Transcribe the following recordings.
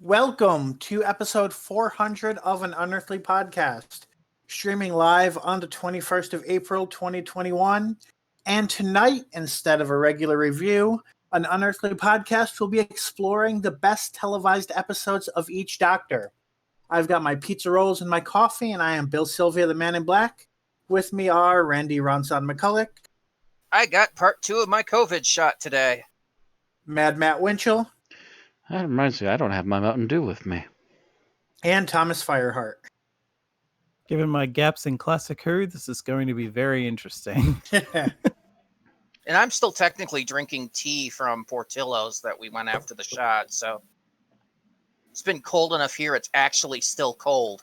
Welcome to episode 400 of an Unearthly podcast, streaming live on the 21st of April, 2021. And tonight, instead of a regular review, an Unearthly podcast will be exploring the best televised episodes of each Doctor. I've got my pizza rolls and my coffee, and I am Bill Sylvia, the Man in Black. With me are Randy Ronson McCulloch. I got part 2 of my COVID shot today. Mad Matt Winchell. That reminds me, I don't have my Mountain Dew with me. And Thomas Fireheart. Given my gaps in Classic Who, this is going to be very interesting. And I'm still technically drinking tea from Portillo's that we went after the shot, so it's been cold enough here, it's actually still cold.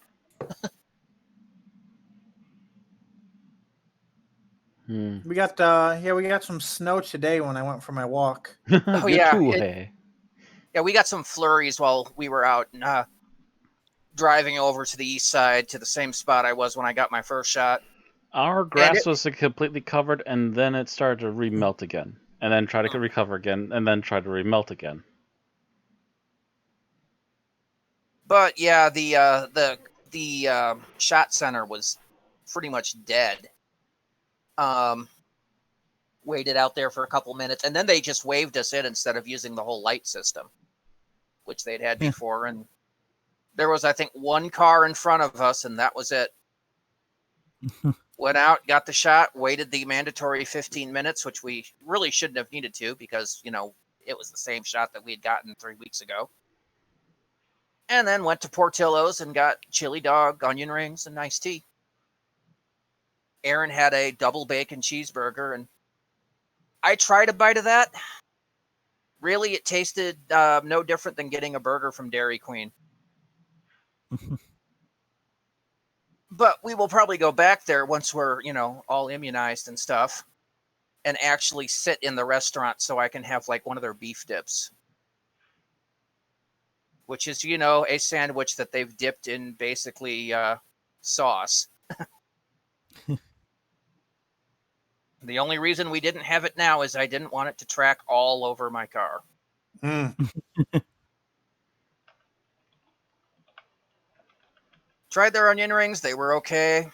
We got some snow today when I went for my walk. Oh yeah. Yeah, we got some flurries while we were out driving over to the east side to the same spot I was when I got my first shot. Our grass was completely covered, and then it started to remelt again, and then try to recover again, and then try to remelt again. But yeah, the shot center was pretty much dead. Waited out there for a couple minutes, and then they just waved us in instead of using the whole light system, which they'd had before. And there was, I think, one car in front of us, and that was it. Went out, got the shot, waited the mandatory 15 minutes, which we really shouldn't have needed to because, it was the same shot that we had gotten 3 weeks ago. And then went to Portillo's and got chili dog, onion rings, and iced tea. Aaron had a double bacon cheeseburger, and I tried a bite of that. Really, it tasted no different than getting a burger from Dairy Queen. But we will probably go back there once we're, all immunized and stuff, and actually sit in the restaurant so I can have like one of their beef dips, which is, a sandwich that they've dipped in basically sauce. The only reason we didn't have it now is I didn't want it to track all over my car. Tried their onion rings. They were okay.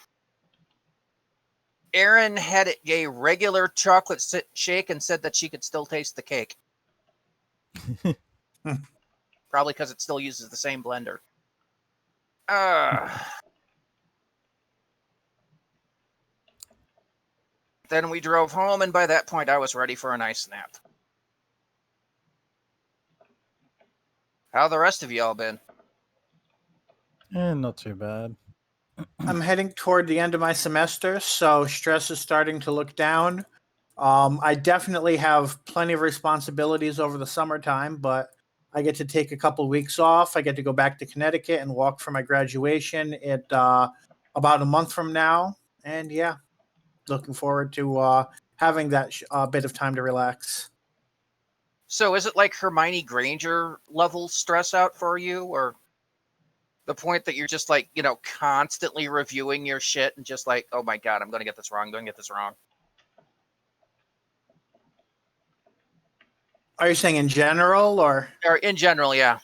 Erin had a regular chocolate shake and said that she could still taste the cake. Probably because it still uses the same blender. Then we drove home, and by that point, I was ready for a nice nap. How the rest of y'all been? Not too bad. I'm heading toward the end of my semester, so stress is starting to look down. I definitely have plenty of responsibilities over the summertime, but I get to take a couple weeks off. I get to go back to Connecticut and walk for my graduation at about a month from now. And yeah, looking forward to having that bit of time to relax. So is it like Hermione Granger level stress out for you, or the point that you're just like, constantly reviewing your shit and just like, oh my God, I'm going to get this wrong. Are you saying in general or in general? Yeah.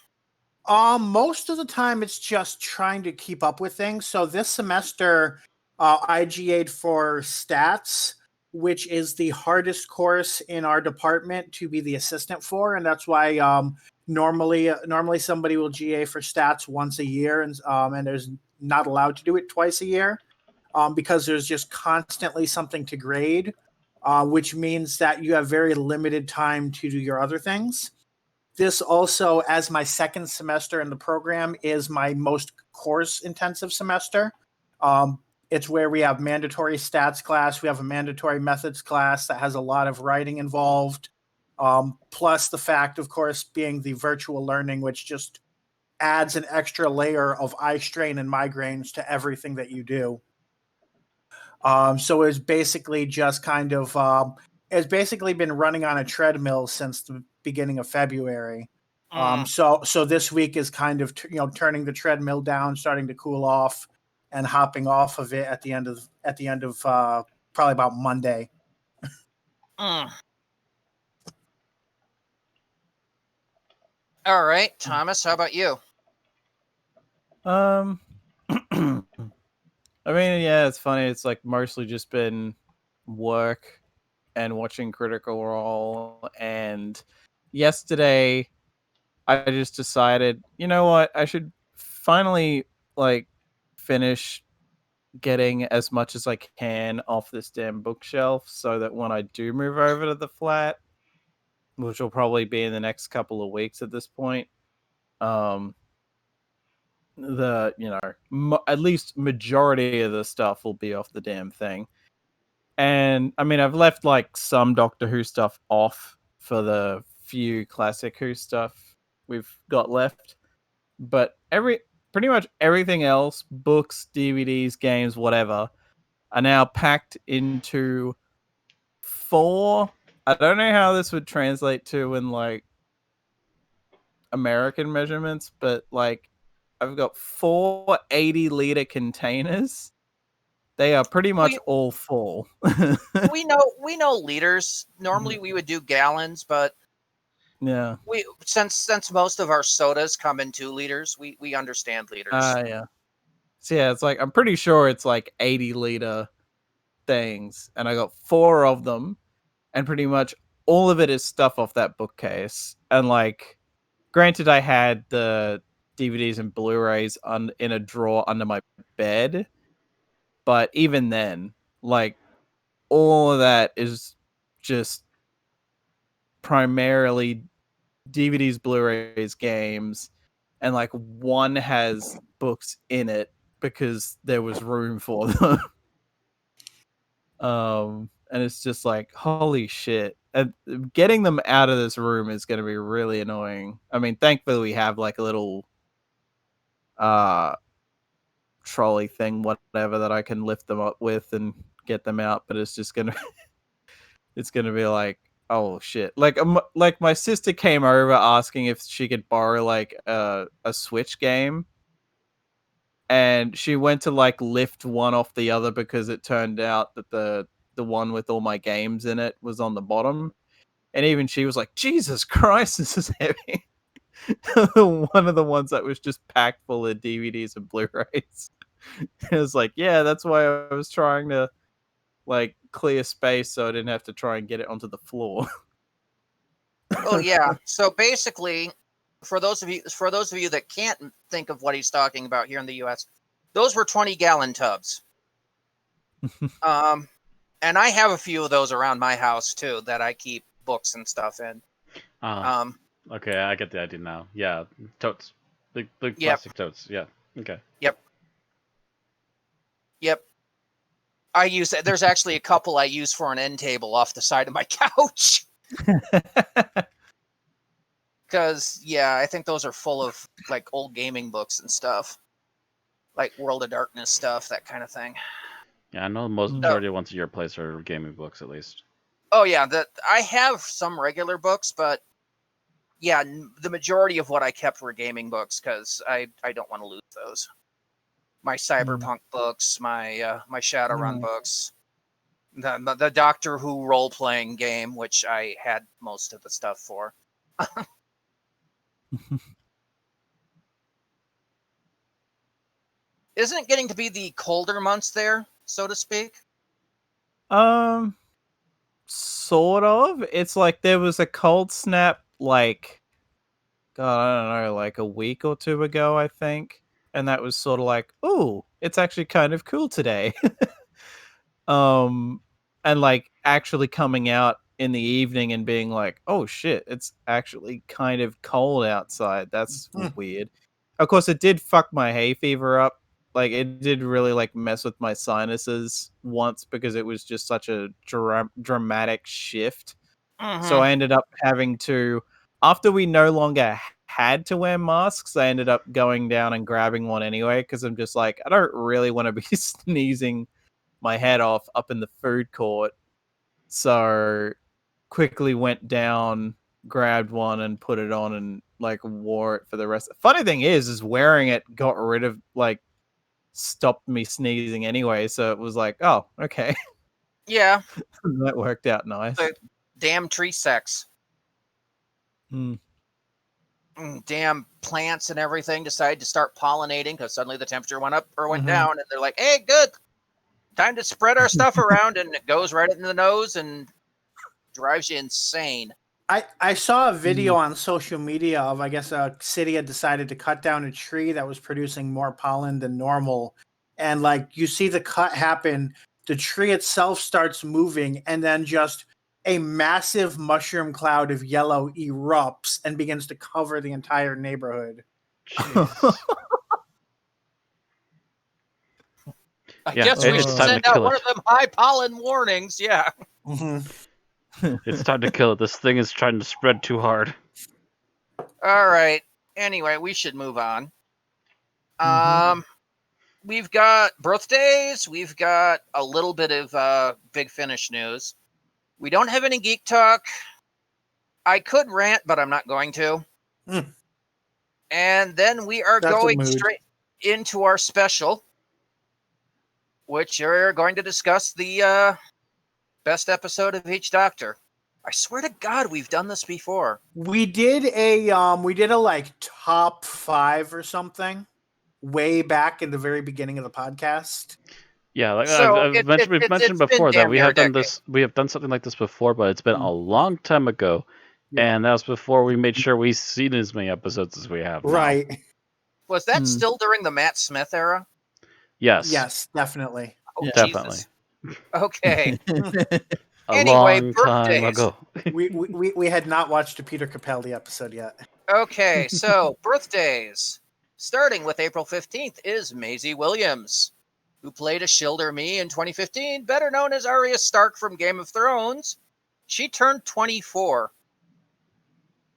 Most of the time it's just trying to keep up with things. So this semester, I GA'd for stats, which is the hardest course in our department to be the assistant for. And that's why normally somebody will GA for stats once a year, and there's not allowed to do it twice a year because there's just constantly something to grade, which means that you have very limited time to do your other things. This also, as my second semester in the program, is my most course-intensive semester. It's where we have mandatory stats class. We have a mandatory methods class that has a lot of writing involved. Plus the fact, of course, being the virtual learning, which just adds an extra layer of eye strain and migraines to everything that you do. So it's basically just kind of, it's basically been running on a treadmill since the beginning of February. So this week is kind of, turning the treadmill down, starting to cool off, and hopping off of it at the end of probably about Monday. All right, Thomas, how about you? I mean, yeah, it's funny. It's like mostly just been work and watching Critical Role. And yesterday, I just decided, you know what? I should finally like finish getting as much as I can off this damn bookshelf so that when I do move over to the flat, which will probably be in the next couple of weeks at this point, um, at least majority of the stuff will be off the damn thing. And I mean, I've left like some Doctor Who stuff off for the few classic Who stuff we've got left, but pretty much everything else, books, DVDs, games, whatever, are now packed into 4. I don't know how this would translate to in like American measurements, but like I've got 4 80-liter containers. They are pretty much all full. we know liters. Normally we would do gallons, but yeah, since most of our sodas come in 2 liters, we understand liters. yeah. So yeah, it's like I'm pretty sure it's like 80-liter things, and I got 4 of them, and pretty much all of it is stuff off that bookcase. And like, granted, I had the DVDs and Blu-rays in a drawer under my bed, but even then, like, all of that is just primarily DVDs, Blu-rays, games, and like one has books in it because there was room for them. And it's just like, holy shit. And getting them out of this room is going to be really annoying. I mean, thankfully we have like a little trolley thing, whatever, that I can lift them up with and get them out, but it's just going to it's going to be like, oh shit. Like my sister came over asking if she could borrow like a Switch game, and she went to like lift one off the other because it turned out that the one with all my games in it was on the bottom, and even she was like, Jesus Christ, this is heavy. One of the ones that was just packed full of DVDs and Blu-rays. It was like, yeah, that's why I was trying to like clear space so I didn't have to try and get it onto the floor. Oh yeah. So basically, for those of you that can't think of what he's talking about here in the U.S., those were 20-gallon tubs. And I have a few of those around my house too that I keep books and stuff in. Okay, I get the idea now. Yeah, totes, big Yep. plastic totes. Yeah. Okay. Yep. I use it. There's actually a couple I use for an end table off the side of my couch. Because, yeah, I think those are full of like old gaming books and stuff, like World of Darkness stuff, that kind of thing. Yeah, I know most majority of ones at your place are gaming books, at least. Oh yeah, I have some regular books, but yeah, the majority of what I kept were gaming books because I don't want to lose those. My Cyberpunk books, my Shadowrun books, the Doctor Who role-playing game, which I had most of the stuff for. Isn't it getting to be the colder months there, so to speak? Sort of. It's like there was a cold snap, like, God, I don't know, like a week or 2 ago, I think. And that was sort of like, oh, it's actually kind of cool today. And like actually coming out in the evening and being like, oh shit, it's actually kind of cold outside. That's weird. Of course, it did fuck my hay fever up. Like, it did really like mess with my sinuses once because it was just such a dramatic shift. So I ended up having to, after we no longer had to wear masks, I ended up going down and grabbing one anyway because I'm just like, I don't really want to be sneezing my head off up in the food court. So quickly went down, grabbed one and put it on and like wore it for the rest. Funny thing is wearing it got rid of, like, stopped me sneezing anyway. So it was like, oh, okay. Yeah. That worked out nice. The damn tree sex. damn plants and everything decide to start pollinating because suddenly the temperature went up or went down, and they're like, "Hey, good, time to spread our stuff around," and it goes right in the nose and drives you insane. I saw a video on social media of, I guess, a city had decided to cut down a tree that was producing more pollen than normal. And like you see the cut happen, the tree itself starts moving, and then just a massive mushroom cloud of yellow erupts and begins to cover the entire neighborhood. Jeez. I Yeah, guess we it's should time to send out kill one it. of them high pollen warnings. Yeah. It's time to kill it. This thing is trying to spread too hard. All right. Anyway, we should move on. We've got birthdays. We've got a little bit of Big Finish news. We don't have any geek talk. I could rant, but I'm not going to. And then we are That's a going mood. straight into our special, which are going to discuss the best episode of each Doctor. I swear to God, we've done this before. We did a like top 5 or something way back in the very beginning of the podcast. Yeah, like So we've mentioned it's before been that we damn have near a done this. We have done something like this before, but it's been a long time ago, Yeah. and that was before we made sure we've seen as many episodes as we have. Now. Right. Was that still during the Matt Smith era? Yes. Yes, definitely. Oh, Definitely. Jesus. Okay. A Anyway, long time birthdays. ago. we had not watched a Peter Capaldi episode yet. Okay, so birthdays. Starting with April 15th is Maisie Williams, who played Ashildr Me in 2015, better known as Arya Stark from Game of Thrones. She turned 24.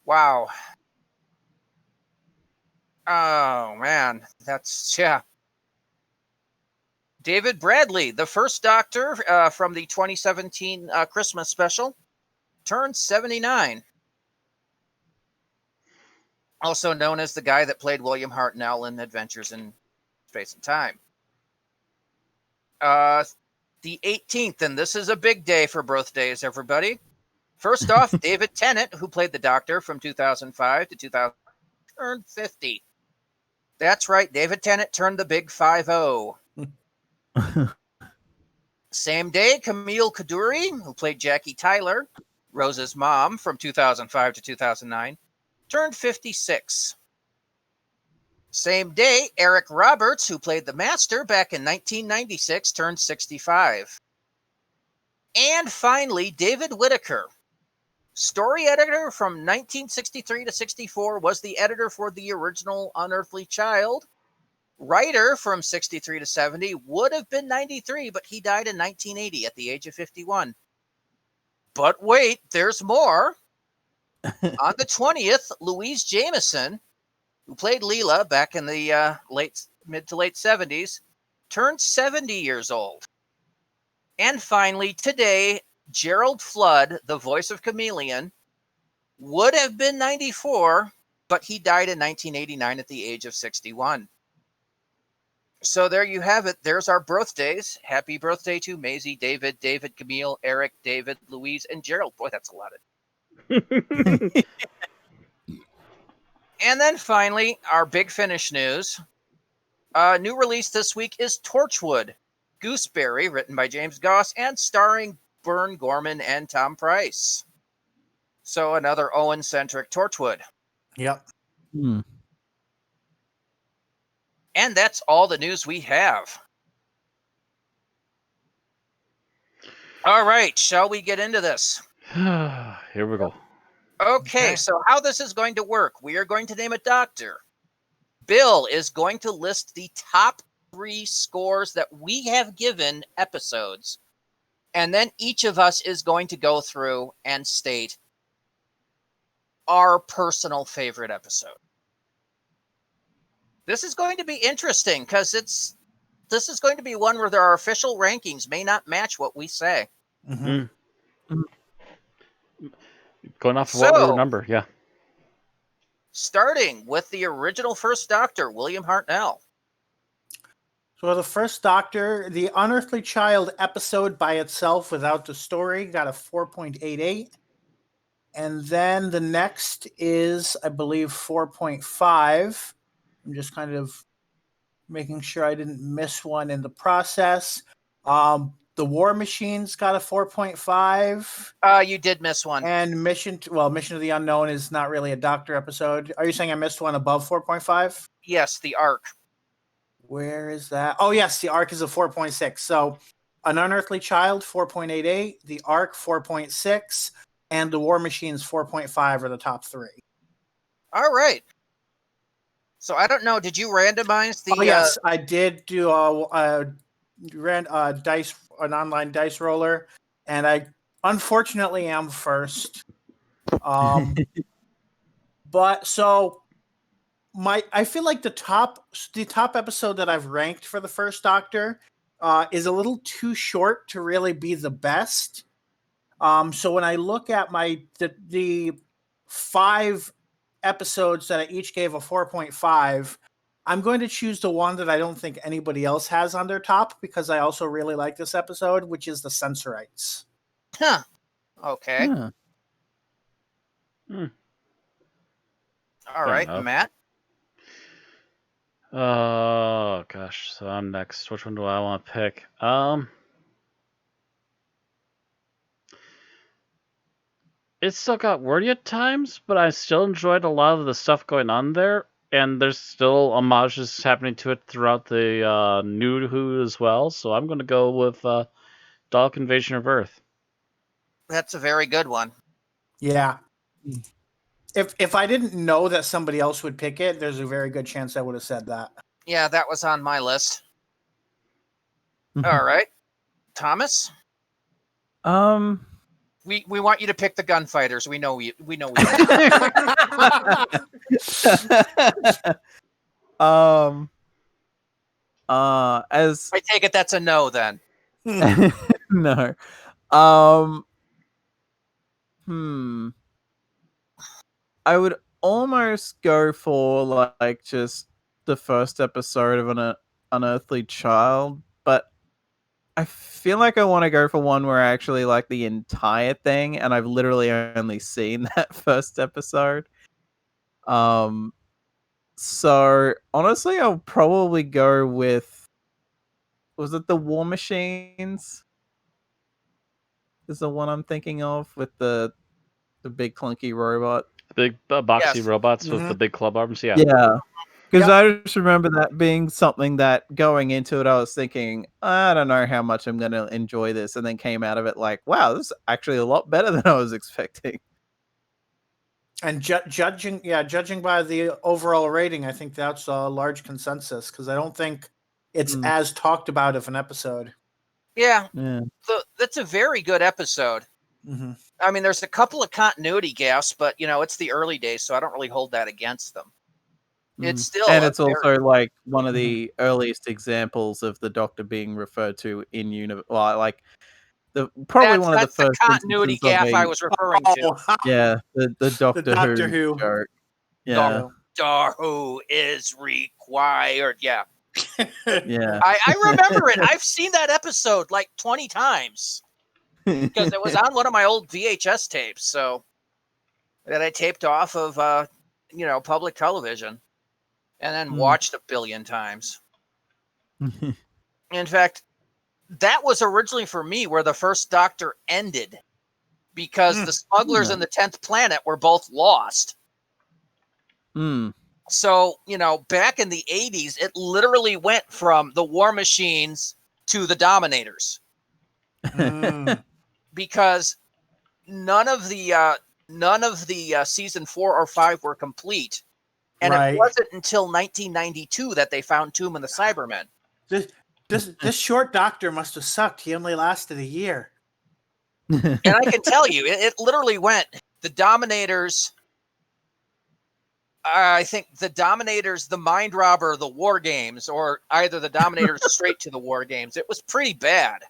Wow. Oh, man. Yeah. David Bradley, the first Doctor from the 2017 Christmas special, turned 79. Also known as the guy that played William Hartnell in Adventures in Space and Time. The 18th, and this is a big day for birthdays, everybody. First off, David Tennant, who played the Doctor from 2005 to 2000, turned 50. That's right, David Tennant turned the big 50. Same day, Camille Kaduri, who played Jackie Tyler, Rose's mom from 2005 to 2009, turned 56. Same day, Eric Roberts, who played the Master back in 1996, turned 65. And finally, David Whitaker, story editor from 1963 to 64, was the editor for the original Unearthly Child. Writer from 63 to 70, would have been 93, but he died in 1980 at the age of 51. But wait, there's more. On the 20th, Louise Jameson, who played Leela back in the mid to late 70s, turned 70 years old. And finally, today, Gerald Flood, the voice of Chameleon, would have been 94, but he died in 1989 at the age of 61. So there you have it. There's our birthdays. Happy birthday to Maisie, David, Camille, Eric, David, Louise, and Gerald. Boy, that's a lot of... And then finally, our Big Finish news. New release this week is Torchwood, Gooseberry, written by James Goss and starring Bern Gorman and Tom Price. So another Owen-centric Torchwood. Yep. And that's all the news we have. All right, shall we get into this? Here we go. Okay, so how this is going to work, we are going to name a doctor. Bill is going to list the top 3 scores that we have given episodes. And then each of us is going to go through and state our personal favorite episode. This is going to be interesting because this is going to be one where our official rankings may not match what we say. Going off of what we remember, yeah. Starting with the original First Doctor, William Hartnell. So the First Doctor, the Unearthly Child episode by itself without the story got a 4.88. And then the next is, I believe, 4.5. I'm just kind of making sure I didn't miss one in the process. The War Machine's got a 4.5. You did miss one. And Mission to the Unknown is not really a Doctor episode. Are you saying I missed one above 4.5? Yes, the Ark. Where is that? Oh, yes, the Ark is a 4.6. So An Unearthly Child, 4.88. The Ark, 4.6. And the War Machine's 4.5 are the top three. All right. So I don't know. Did you randomize the? Oh, yes, I did do an online dice roller, and I unfortunately am first. But so I feel like the top episode that I've ranked for the first Doctor is a little too short to really be the best. So when I look at the 5 episodes that I each gave a 4.5, I'm going to choose the one that I don't think anybody else has on their top, because I also really like this episode, which is the Sensorites. Huh. Okay. Huh. All right, enough. Matt. Oh gosh, so I'm next. Which one do I want to pick? It's still got wordy at times, but I still enjoyed a lot of the stuff going on there, and there's still homages happening to it throughout the New Who as well. So I'm going to go with Dalek Invasion of Earth. That's a very good one. Yeah. If I didn't know that somebody else would pick it, there's a very good chance I would have said that. Yeah, that was on my list. All right, Thomas. We want you to pick the gunfighters. We know we know. As I take it that's a no then. no. I would almost go for like just the first episode of an Unearthly Child, but I feel like I want to go for one where I actually like the entire thing, and I've literally only seen that first episode. So honestly, I'll probably go with, was it the War Machines? Is the one I'm thinking of with the big clunky robot? The big boxy Yes. robots with the big club arms. Yeah. Yeah. Because I just remember that being something that going into it, I was thinking, I don't know how much I'm going to enjoy this. And then came out of it like, wow, this is actually a lot better than I was expecting. And judging by the overall rating, I think that's a large consensus, because I don't think it's as talked about of an episode. Yeah. Yeah. So that's a very good episode. Mm-hmm. I mean, there's a couple of continuity gaps, but it's the early days, so I don't really hold that against them. It's still, and it's also like one of the earliest examples of the Doctor being referred to in universe. Well, like probably one of the first the continuity gap I was referring to. Yeah, the Doctor Who joke. Yeah, Doctor Who is required. Yeah, yeah. I remember it. I've seen that episode like 20 times because it was on one of my old VHS tapes. So that I taped off of public television. And then watched a billion times. In fact, that was originally for me where the first Doctor ended, because the smugglers and the 10th planet were both lost. So, back in the 80s, it literally went from the War Machines to the Dominators. Because none of the season 4 or 5 were complete. And it wasn't until 1992 that they found Tomb and the Cybermen. This short Doctor must have sucked. He only lasted a year. And I can tell you, it literally went the Dominators. I think the Dominators, the Mind Robber, the War Games, or either the Dominators straight to the War Games. It was pretty bad.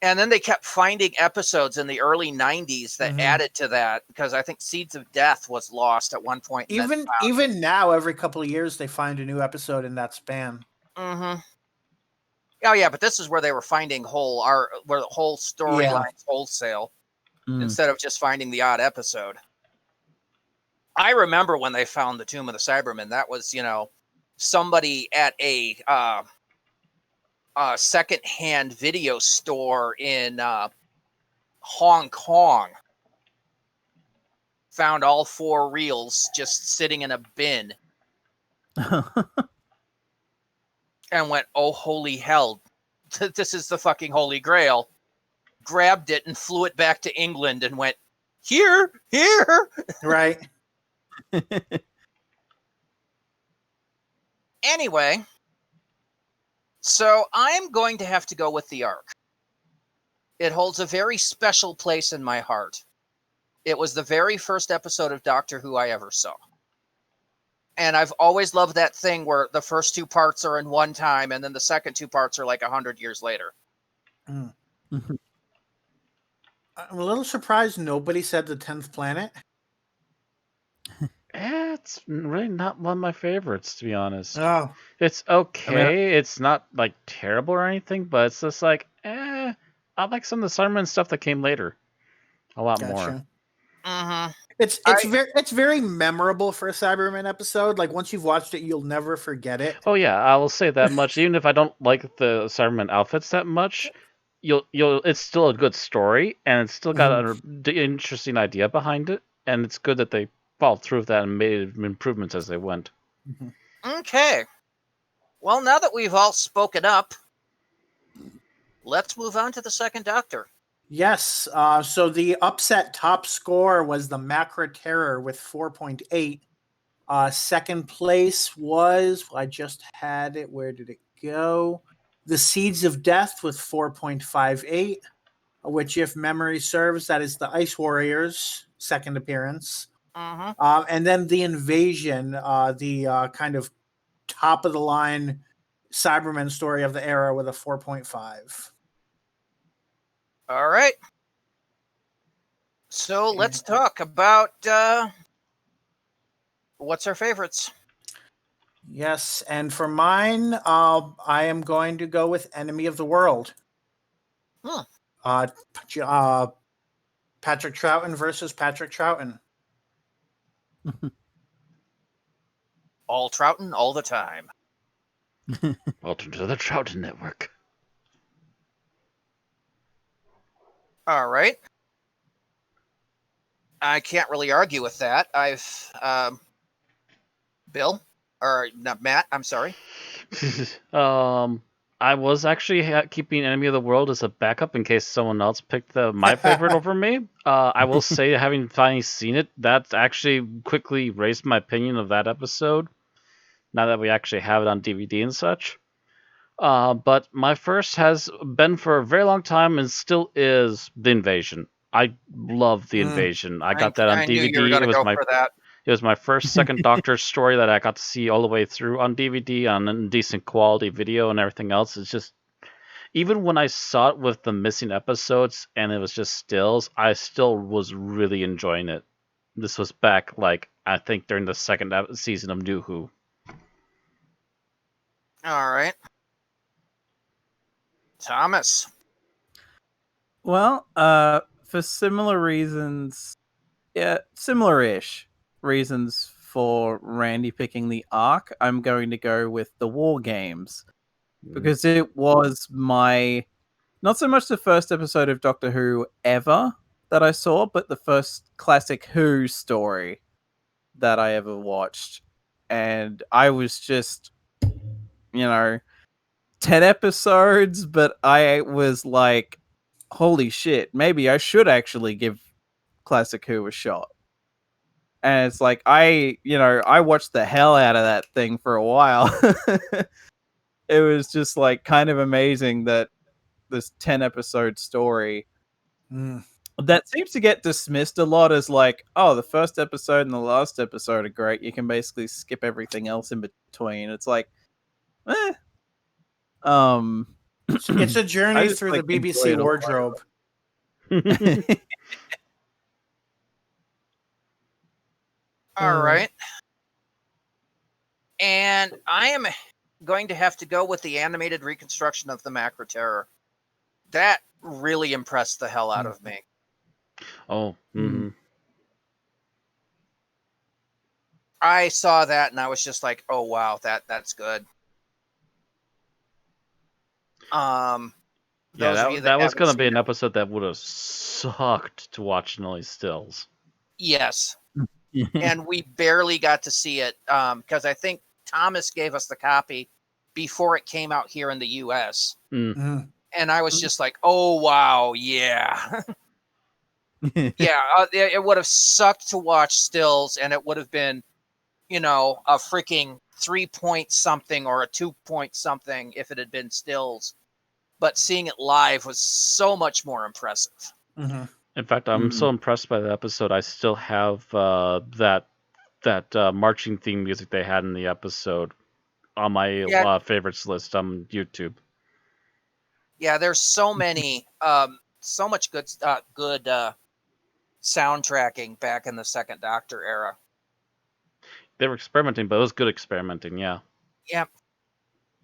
And then they kept finding episodes in the early 90s that added to that, because I think Seeds of Death was lost at one point. Even now, every couple of years, they find a new episode in that span. Mm-hmm. Oh, yeah, but this is where they were finding whole storylines wholesale. instead of just finding the odd episode. I remember when they found the Tomb of the Cybermen. That was, somebody at a secondhand video store in Hong Kong found all 4 reels just sitting in a bin and went, "Oh, holy hell, this is the fucking Holy Grail." Grabbed it and flew it back to England and went, here. Right. Anyway, so I'm going to have to go with the Ark. It holds a very special place in my heart. It was the very first episode of Doctor Who I ever saw. And I've always loved that thing where the first 2 parts are in one time and then the second 2 parts are like 100 years later. I'm a little surprised nobody said the 10th planet. It's really not one of my favorites, to be honest. Oh, It's okay. It's not like terrible or anything, but it's just like, I like some of the Cybermen stuff that came later a lot more. Mm-hmm. It's very memorable for a Cyberman episode. Like once you've watched it, you'll never forget it. Oh yeah, I will say that much. Even if I don't like the Cybermen outfits that much, it's still a good story, and it's still got an interesting idea behind it, and it's good that they followed through with that and made improvements as they went. Okay. Well, now that we've all spoken up, let's move on to the second Doctor. Yes. So the upset top score was the Macra Terror with 4.8. Second place was, I just had it. Where did it go? The Seeds of Death with 4.58, which, if memory serves, that is the Ice Warriors' second appearance. And then the Invasion, the kind of top of the line Cybermen story of the era with a 4.5. All right. So let's talk about what's our favorites. Yes, and for mine, I am going to go with Enemy of the World. Patrick Troughton versus Patrick Troughton. All Troughton, all the time. Welcome to the Troughton Network. All right. I can't really argue with that. Bill, or not Matt, I'm sorry. I was actually keeping Enemy of the World as a backup in case someone else picked my favorite over me. I will say, having finally seen it, that actually quickly raised my opinion of that episode, now that we actually have it on DVD and such. But my first has been for a very long time and still is The Invasion. I love The Invasion. I got that on DVD. Knew you were gonna go for that. It was my first second Doctor story that I got to see all the way through on DVD on decent quality video and everything else. It's just, even when I saw it with the missing episodes and it was just stills, I still was really enjoying it. This was back, I think, during the second season of New Who. All right. Thomas. Well, for similar reasons, similar-ish reasons for Randy picking the Ark, I'm going to go with the War Games. Because it was not so much the first episode of Doctor Who ever that I saw, but the first classic Who story that I ever watched. And I was just, 10 episodes, but I was like, holy shit, maybe I should actually give Classic Who a shot. And it's like, I watched the hell out of that thing for a while. It was just kind of amazing that this 10 episode story that seems to get dismissed a lot as the first episode and the last episode are great. You can basically skip everything else in between. It's like, it's a journey through the BBC wardrobe. All right. And I am going to have to go with the animated reconstruction of the Macra Terror. That really impressed the hell out of me. Oh, Mm. I saw that and I was just like, oh wow, that's good. yeah, Those of you that was haven't going to be seen an it, episode that would have sucked to watch in only stills. yes, and we barely got to see it because I think Thomas gave us the copy before it came out here in the U.S. Mm. And I was just like, oh wow, yeah. Yeah, it would have sucked to watch stills, and it would have been, a freaking 3-point something or a 2-point something if it had been stills. But seeing it live was so much more impressive. Mm-hmm. In fact, I'm so impressed by the episode. I still have that marching theme music they had in the episode on my favorites list on YouTube. Yeah, there's so many, so much good soundtracking back in the Second Doctor era. They were experimenting, but it was good experimenting. Yeah. Yeah,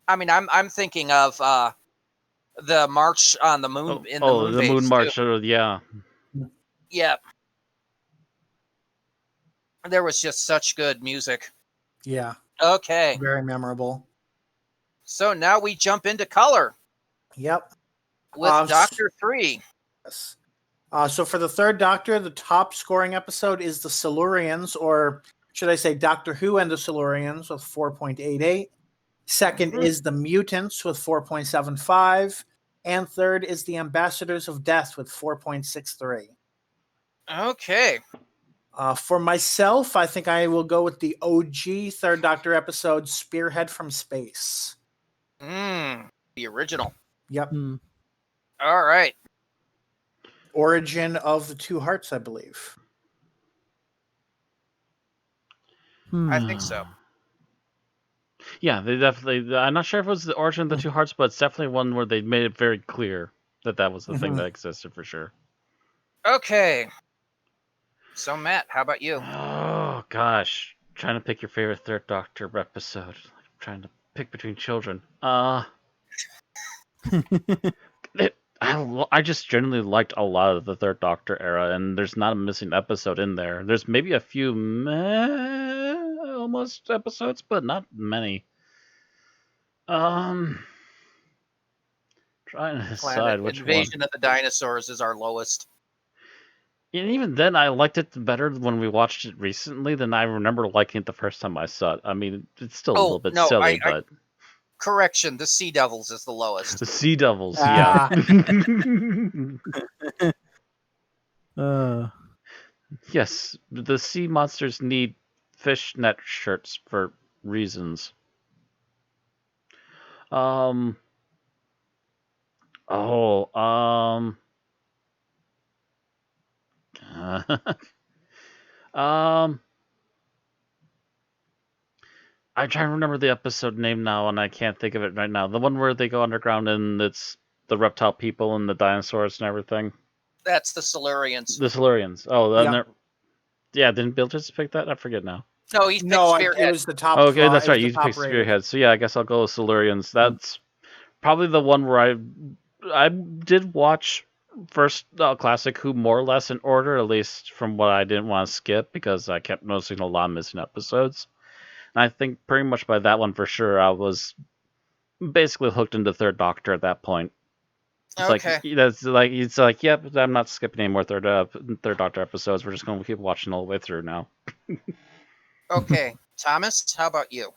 I mean, I'm thinking of the March on the Moon in the Moon the base Moon March. too. Yeah. Yeah, there was just such good music. Yeah. Okay, Very memorable. so now we jump into color. Yep. With Doctor 3. Yes. So for the third Doctor, the top scoring episode is the Silurians, or should I say Doctor Who and the Silurians with 4.88. Second is the Mutants with 4.75. And third is the Ambassadors of Death with 4.63. Okay. For myself, I think I will go with the OG third Doctor episode, Spearhead from Space. The original. Yep. All right. Origin of the Two Hearts, I believe. I think so. Yeah, they definitely. I'm not sure if it was the origin of the Two Hearts, but it's definitely one where they made it very clear that was the thing that existed for sure. Okay. So Matt, how about you? Oh gosh, trying to pick your favorite third Doctor episode. Trying to pick between children. I just generally liked a lot of the third Doctor era, and there's not a missing episode in there. There's maybe a few almost episodes, but not many. Trying to decide which Invasion one. of the Dinosaurs is our lowest. And even then, I liked it better when we watched it recently than I remember liking it the first time I saw it. I mean, it's still a little bit silly, but... Correction, the Sea Devils is the lowest. The Sea Devils, yeah. Yes, the sea monsters need fishnet shirts for reasons. I'm trying to remember the episode name now, and I can't think of it right now. The one where they go underground and it's the reptile people and the dinosaurs and everything. That's the Silurians. The Silurians. Oh, yeah. Didn't Bill just pick that? I forget now. No, he picked Spearhead. It was the top. Okay, that's right. You picked Spearhead. So yeah, I guess I'll go with Silurians. That's probably the one where I did watch first classic Who more or less in order, at least from what I didn't want to skip because I kept noticing a lot of missing episodes. And I think pretty much by that one for sure, I was basically hooked into Third Doctor at that point. It's it's like, yep, I'm not skipping any more Third Doctor episodes. We're just going to keep watching all the way through now. Okay, Thomas, how about you?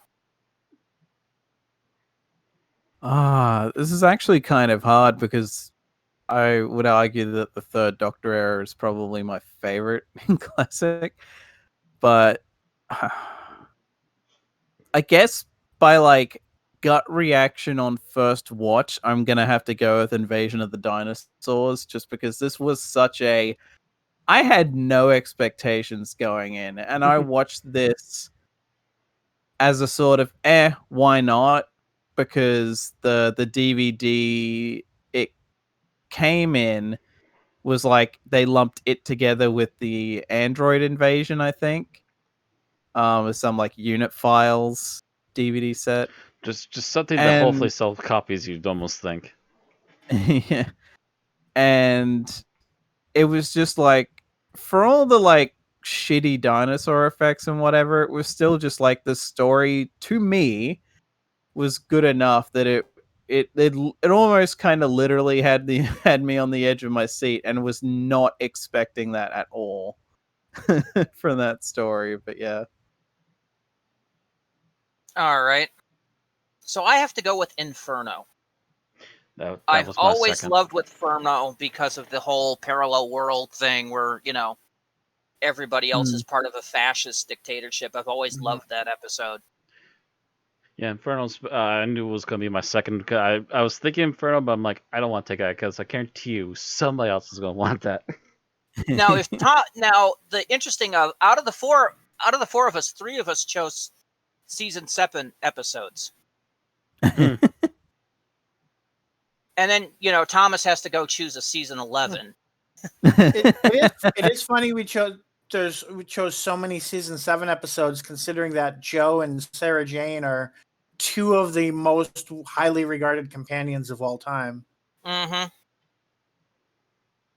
This is actually kind of hard because I would argue that the third Doctor era is probably my favorite classic. But I guess by gut reaction on first watch, I'm going to have to go with Invasion of the Dinosaurs just because this was such a... I had no expectations going in, and I watched this as a sort of, why not? Because the DVD it came in was they lumped it together with the Android Invasion, I think. With some Unit Files DVD set. Just something that hopefully sells copies, you'd almost think. Yeah. And it was just for all the like shitty dinosaur effects and whatever, it was still just like the story to me was good enough that it almost kind of literally had me on the edge of my seat, and was not expecting that at all from that story. But yeah. All right. So I have to go with Inferno. That I've was my always second. loved with Inferno because of the whole parallel world thing where, everybody else is part of a fascist dictatorship. I've always loved that episode. Yeah, Inferno's. I knew it was going to be my second. I was thinking Inferno, but I'm like, I don't want to take that because I guarantee you somebody else is going to want that. Now, the interesting out of the four of us, 3 of us chose season 7 episodes. And then, Thomas has to go choose a season 11. It is funny we chose so many season 7 episodes, considering that Joe and Sarah Jane are 2 of the most highly regarded companions of all time. Mm-hmm.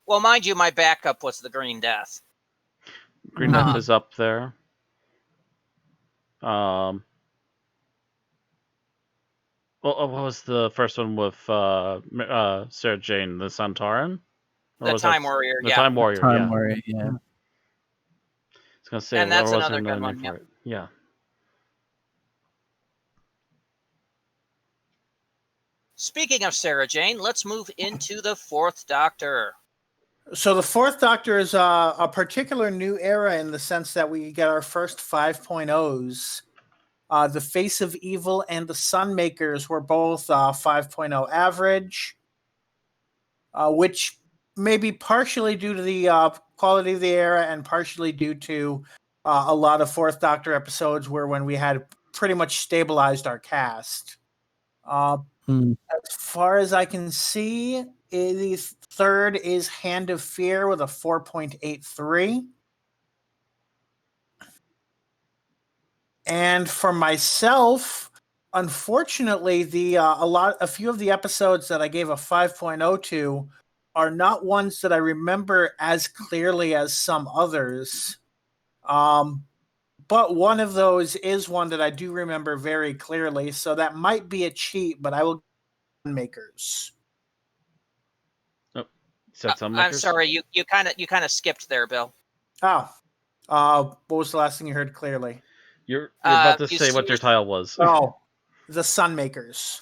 Well, mind you, my backup was the Green Death. Green Death is up there. What was the first one with Sarah Jane, the Santoran? The Time Warrior, the Time Warrior, Time Warrior, yeah. I was gonna say, and that's there wasn't another good another one. name for it. Yeah. Speaking of Sarah Jane, let's move into the 4th Doctor. So the 4th Doctor is a particular new era in the sense that we get our first 5.0s. The Face of Evil and the Sunmakers were both 5.0 average, which may be partially due to the quality of the era and partially due to a lot of 4th Doctor episodes when we had pretty much stabilized our cast. As far as I can see, the 3rd is Hand of Fear with a 4.83. And for myself, unfortunately, a few of the episodes that I gave a 5.0 to are not ones that I remember as clearly as some others. But one of those is one that I do remember very clearly, so that might be a cheat, but I will Makers. Oh, said Sunmakers? I'm sorry, you kind of skipped there, Bill. Oh. What was the last thing you heard clearly? You're about to say what your title was. Oh, the Sunmakers.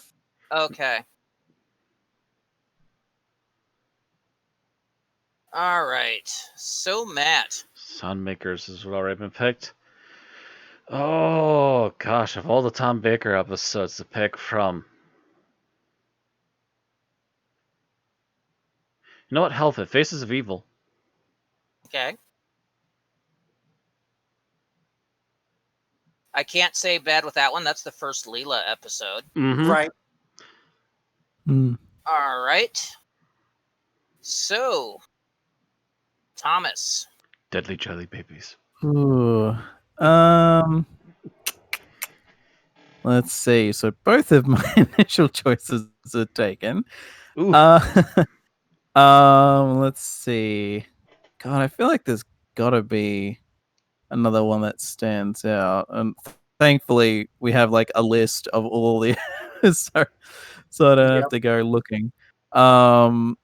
Okay. All right. So, Matt. Sunmakers has already been picked. Oh, gosh. Of all the Tom Baker episodes to pick from. You know what? Hell, it Faces of Evil. Okay. I can't say bad with that one. That's the first Leela episode. Mm-hmm. Right. All right. So, Thomas. Deadly Jelly Babies. Ooh. Let's see. So both of my initial choices are taken. Ooh. Let's see. God, I feel like there's gotta be another one that stands out. And thankfully we have like a list of all the so I don't have to go looking. I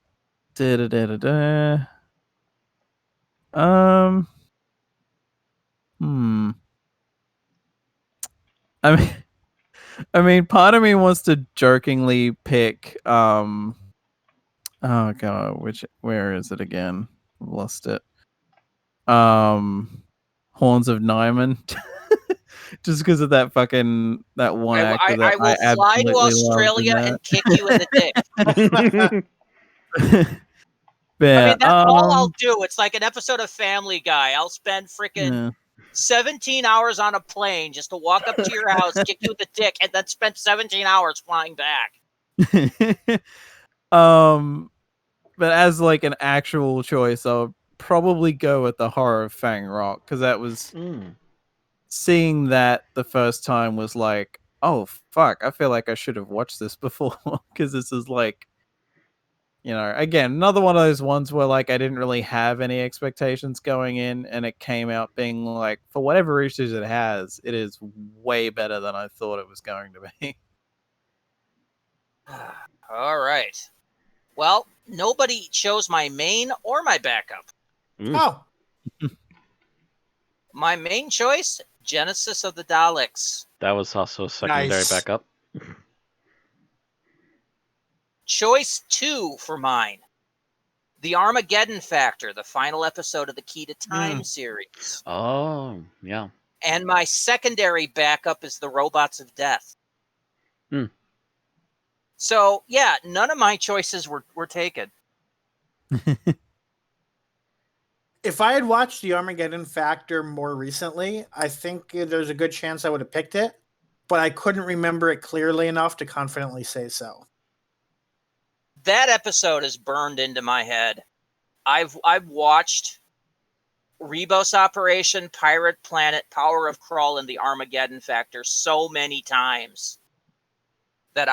mean, part of me wants to jokingly pick oh god, where is it again? I've lost it. Horns of Nyman. Just because of that one actor that I will fly to Australia and kick you in the dick. Yeah, I mean, that's all I'll do. It's like an episode of Family Guy. I'll spend freaking 17 hours on a plane just to walk up to your house, kick you in the dick, and then spend 17 hours flying back. But as like an actual choice, I'll probably go with the Horror of Fang Rock, because that was seeing that the first time was like, oh fuck, I feel like I should have watched this before, because this is like Again, another one of those ones where like I didn't really have any expectations going in, and it came out being like, for whatever issues it has, it is way better than I thought it was going to be. All right. Well, nobody chose my main or my backup. Oh, My main choice, Genesis of the Daleks. That was also a secondary Nice. backup. Choice 2 for mine, The Armageddon Factor, the final episode of the Key to Time series. Oh, yeah. And my secondary backup is The Robots of Death. So, yeah, none of my choices were taken. if I had watched the Armageddon Factor more recently, I think there's a good chance I would have picked it, but I couldn't remember it clearly enough to confidently say so. That episode is burned into my head. I've watched Rebos Operation, Pirate Planet, Power of Krull, and the Armageddon Factor so many times that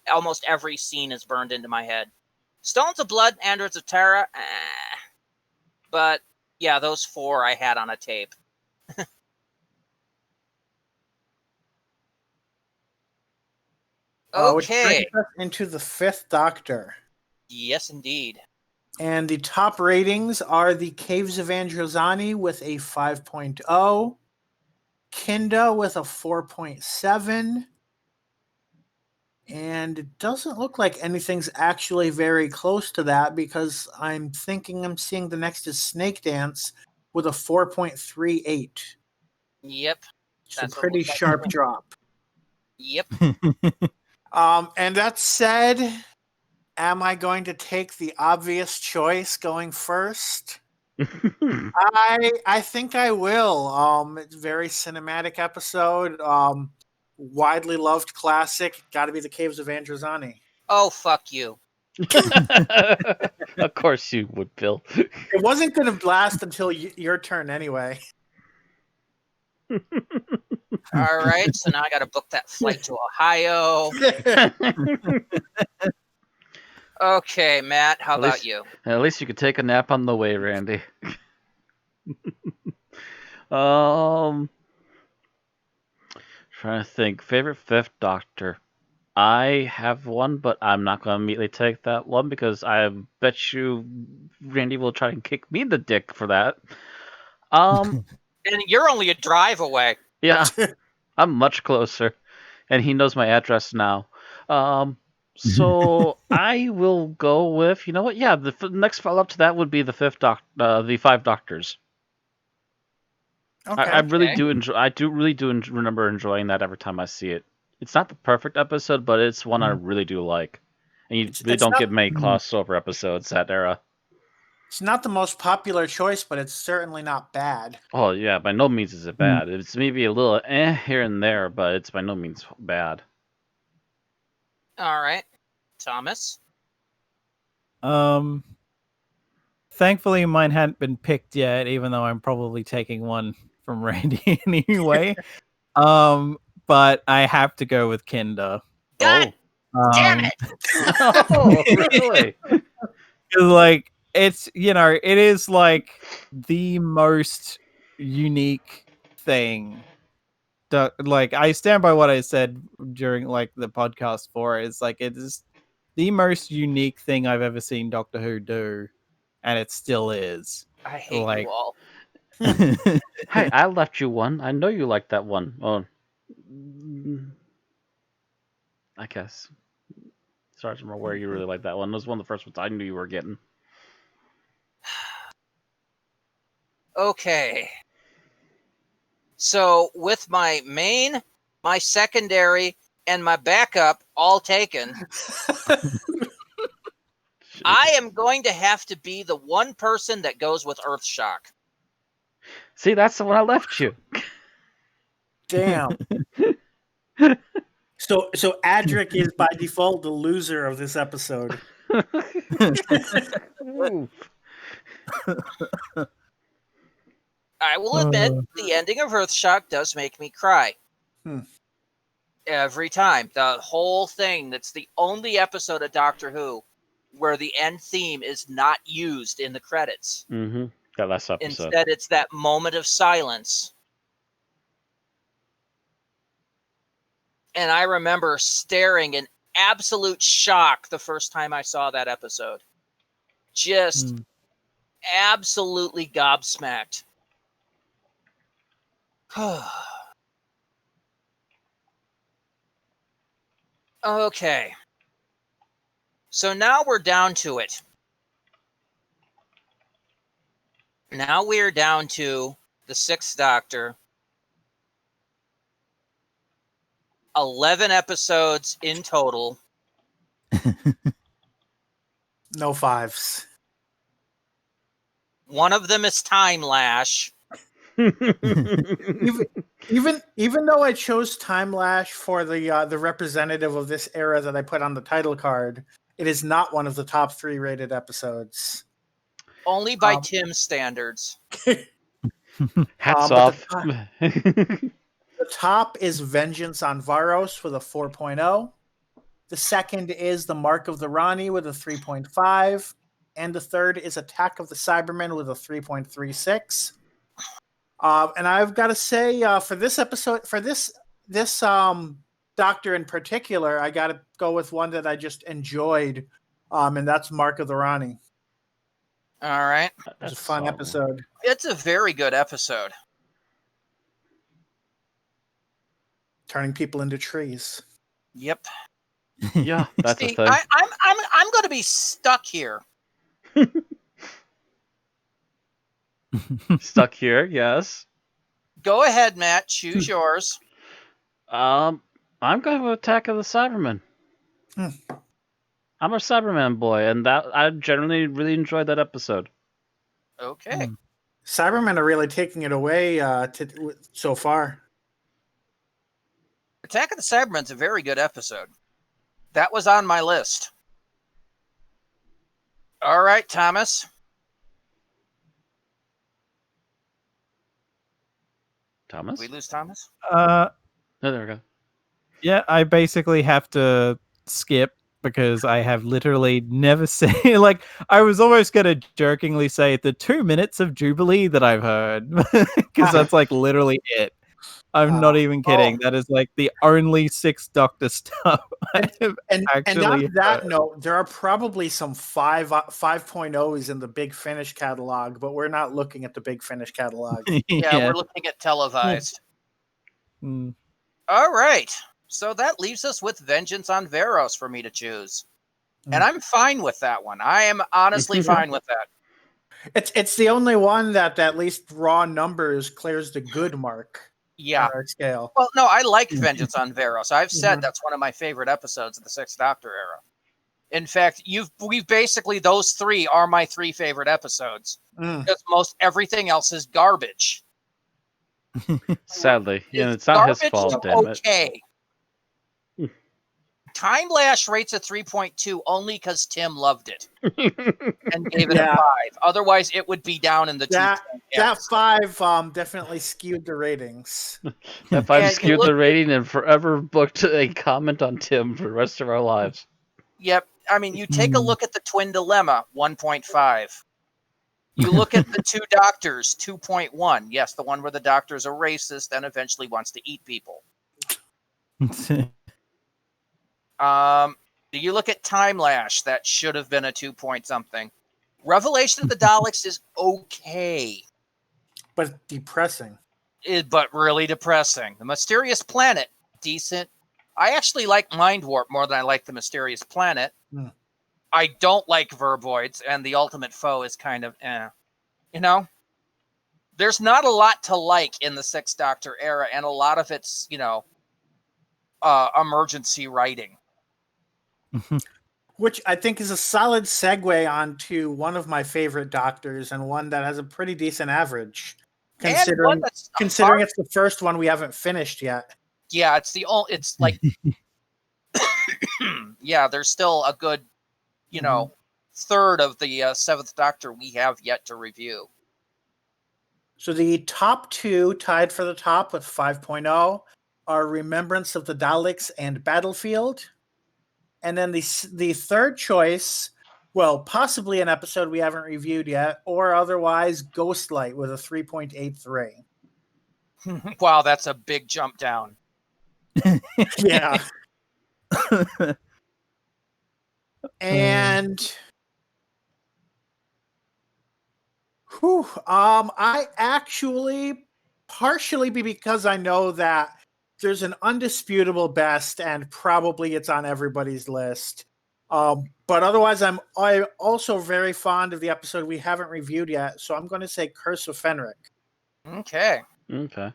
almost every scene is burned into my head. Stones of Blood, Androids of Terra, but yeah, those 4 I had on a tape. Which Okay. brings us into the 5th Doctor. Yes, indeed. And the top ratings are the Caves of Androzani with a 5.0, Kinda with a 4.7, and it doesn't look like anything's actually very close to that, because I'm thinking I'm seeing the next is Snake Dance with a 4.38. Yep. It's a That's what it pretty looks like to sharp me. drop. Yep. And that said, am I going to take the obvious choice going first? I think I will. It's a very cinematic episode. Widely loved classic. Got to be the Caves of Androzani. Oh, fuck you. Of course you would, Bill. It wasn't going to last until your turn anyway. All right, so now I got to book that flight to Ohio. Okay, Matt, how about you? At least you could take a nap on the way, Randy. Trying to think. Favorite 5th Doctor. I have one, but I'm not going to immediately take that one because I bet you Randy will try and kick me in the dick for that. And you're only a drive away. Yeah, I'm much closer, and he knows my address now. So I will go with, you know what? Yeah, the next follow-up to that would be the 5 Doctors. Okay. I really do enjoy. I do really remember enjoying that every time I see it. It's not the perfect episode, but it's one I really do like. And you really don't get many crossover episodes that era. It's not the most popular choice, but it's certainly not bad. Oh yeah, by no means is it bad. It's maybe a little here and there, but it's by no means bad. All right, Thomas. Thankfully, mine hadn't been picked yet, even though I'm probably taking one from Randy anyway. But I have to go with Kinda. God damn it! Oh, really? Like, it's, it is like the most unique thing. Like, I stand by what I said during like the podcast for it. It's like, it is the most unique thing I've ever seen Doctor Who do, and it still is. I hate you all. Hey, I left you one. I know you like that one. Oh, I guess. Sorry to remember where you really like that one. It was one of the first ones I knew you were getting. Okay. So with my main, my secondary, and my backup all taken, I am going to have to be the one person that goes with Earthshock. See, that's the one I left you. Damn. So Adric is by default the loser of this episode. I will admit, the ending of Earthshock does make me cry. Every time. The whole thing. That's the only episode of Doctor Who where the end theme is not used in the credits. Mm-hmm. That last episode. Instead, it's that moment of silence. And I remember staring in absolute shock the first time I saw that episode. Just absolutely gobsmacked. Okay. So now we're down to it. Now we're down to the Sixth Doctor. 11 episodes in total. No fives. One of them is Time Lash. Even though I chose Time Lash for the representative of this era that I put on the title card, it is not one of the top 3 rated episodes. Only by Tim's standards. Hats off. The top is Vengeance on Varos with a 4.0. The second is The Mark of the Ronnie with a 3.5. And the third is Attack of the Cybermen with a 3.36. And I've got to say, for this episode, for this Doctor in particular, I got to go with one that I just enjoyed, and that's Mark of the Ronnie. All right. It's a fun episode. It's a very good episode. Turning people into trees. Yep. Yeah, that's See, a thing. I'm going to be stuck here. Stuck here, yes. Go ahead, Matt. Choose yours. I'm going with Attack of the Cybermen. I'm a Cyberman boy, and that I generally really enjoyed that episode. Okay. Cybermen are really taking it away so far. Attack of the Cybermen's a very good episode. That was on my list. All right, Thomas. Thomas? Did we lose Thomas? No, there we go. Yeah, I basically have to skip because I have literally never seen, like, I was almost going to jokingly say the 2 minutes of Jubilee that I've heard, because that's like literally it. I'm not even kidding. That is like the only Sixth Doctor stuff I have and on that note, there are probably some 5.0s in the Big Finish catalog, but we're not looking at the Big Finish catalog. Yeah, we're looking at televised. All right. So that leaves us with Vengeance on Varos for me to choose. And I'm fine with that one. I am honestly fine with that. It's the only one that at least raw numbers clears the good mark. Yeah. On our scale. Well, no, I like Vengeance on Varos. I've said that's one of my favorite episodes of the Sixth Doctor era. In fact, we've basically, those 3 are my 3 favorite episodes. Because most everything else is garbage. Sadly. Yeah, it's not his fault, damn it. Okay. Time Lash rates a 3.2 only because Tim loved it and gave it a 5. Otherwise, it would be down in the 2. That 5 definitely skewed the ratings. That 5 skewed the rating and forever booked a comment on Tim for the rest of our lives. Yep. I mean, you take a look at the Twin Dilemma, 1.5. You look at the 2 Doctors, 2.1. Yes, the one where the Doctor's a racist and eventually wants to eat people. Do you look at Time Lash? That should have been a 2 point something. Revelation of the Daleks is okay. But depressing. But really depressing. The Mysterious Planet, decent. I actually like Mind Warp more than I like the Mysterious Planet. I don't like Verboids, and the Ultimate Foe is kind of You know? There's not a lot to like in the Sixth Doctor era, and a lot of it's, emergency writing. Which I think is a solid segue onto one of my favorite Doctors and one that has a pretty decent average. Considering it's the first one we haven't finished yet. Yeah, it's like yeah, there's still a good, third of the Seventh Doctor we have yet to review. So the top 2 tied for the top with 5.0 are Remembrance of the Daleks and Battlefield. And then the third choice Well, possibly an episode we haven't reviewed yet, or otherwise Ghostlight with a 3.83. Wow, that's a big jump down. Yeah. And I actually partially because I know that there's an undisputable best and probably it's on everybody's list. But otherwise I'm also very fond of the episode we haven't reviewed yet, so I'm going to say Curse of Fenric. Okay. Okay.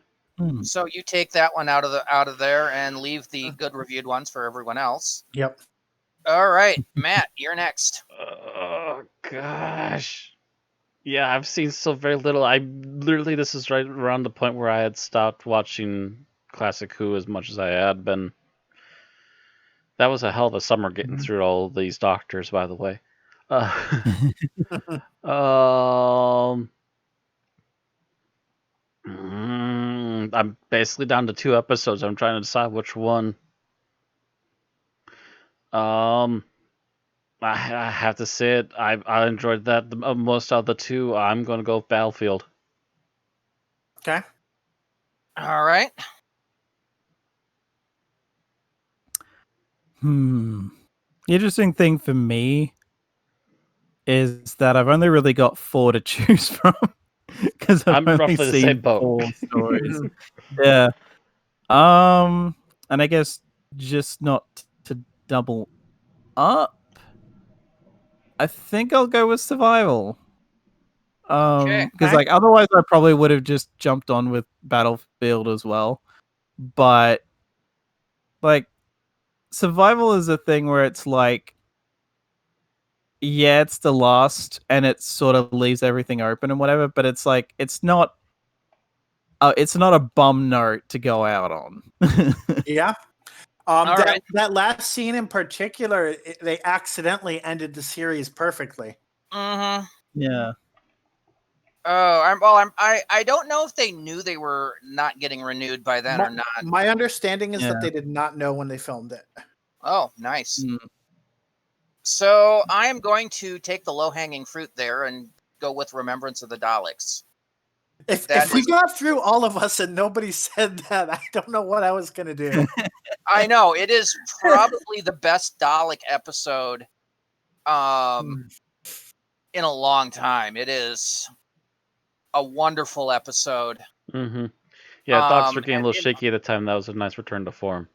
So you take that one out of there and leave the good reviewed ones for everyone else. Yep. All right, Matt, you're next. Oh gosh. Yeah, I've seen so very little. This is right around the point where I had stopped watching Classic Who as much as I had been. That was a hell of a summer getting through all these doctors, by the way. I'm basically down to 2 episodes. I'm trying to decide which one. I have to say it. I enjoyed that the most out of the 2. I'm going to go with Battlefield. Okay. All right. The interesting thing for me is that I've only really got 4 to choose from because I've I'm only roughly the seen same boat. 4 stories. Yeah. And I guess just not to double up, I think I'll go with Survival. Because like otherwise I probably would have just jumped on with Battlefield as well. But like Survival is a thing where it's like, yeah, it's the last and it sort of leaves everything open and whatever, but it's like it's not a bum note to go out on. Yeah. Right. That last scene in particular, they accidentally ended the series perfectly. Mm-hmm. Yeah. Oh, I don't know if they knew they were not getting renewed by then or not. My understanding is that they did not know when they filmed it. Oh, nice. So I am going to take the low-hanging fruit there and go with Remembrance of the Daleks. If we got through all of us and nobody said that, I don't know what I was going to do. I know. It is probably the best Dalek episode in a long time. It is a wonderful episode. Mm-hmm. Yeah, Docs were getting a little shaky at the time. That was a nice return to form.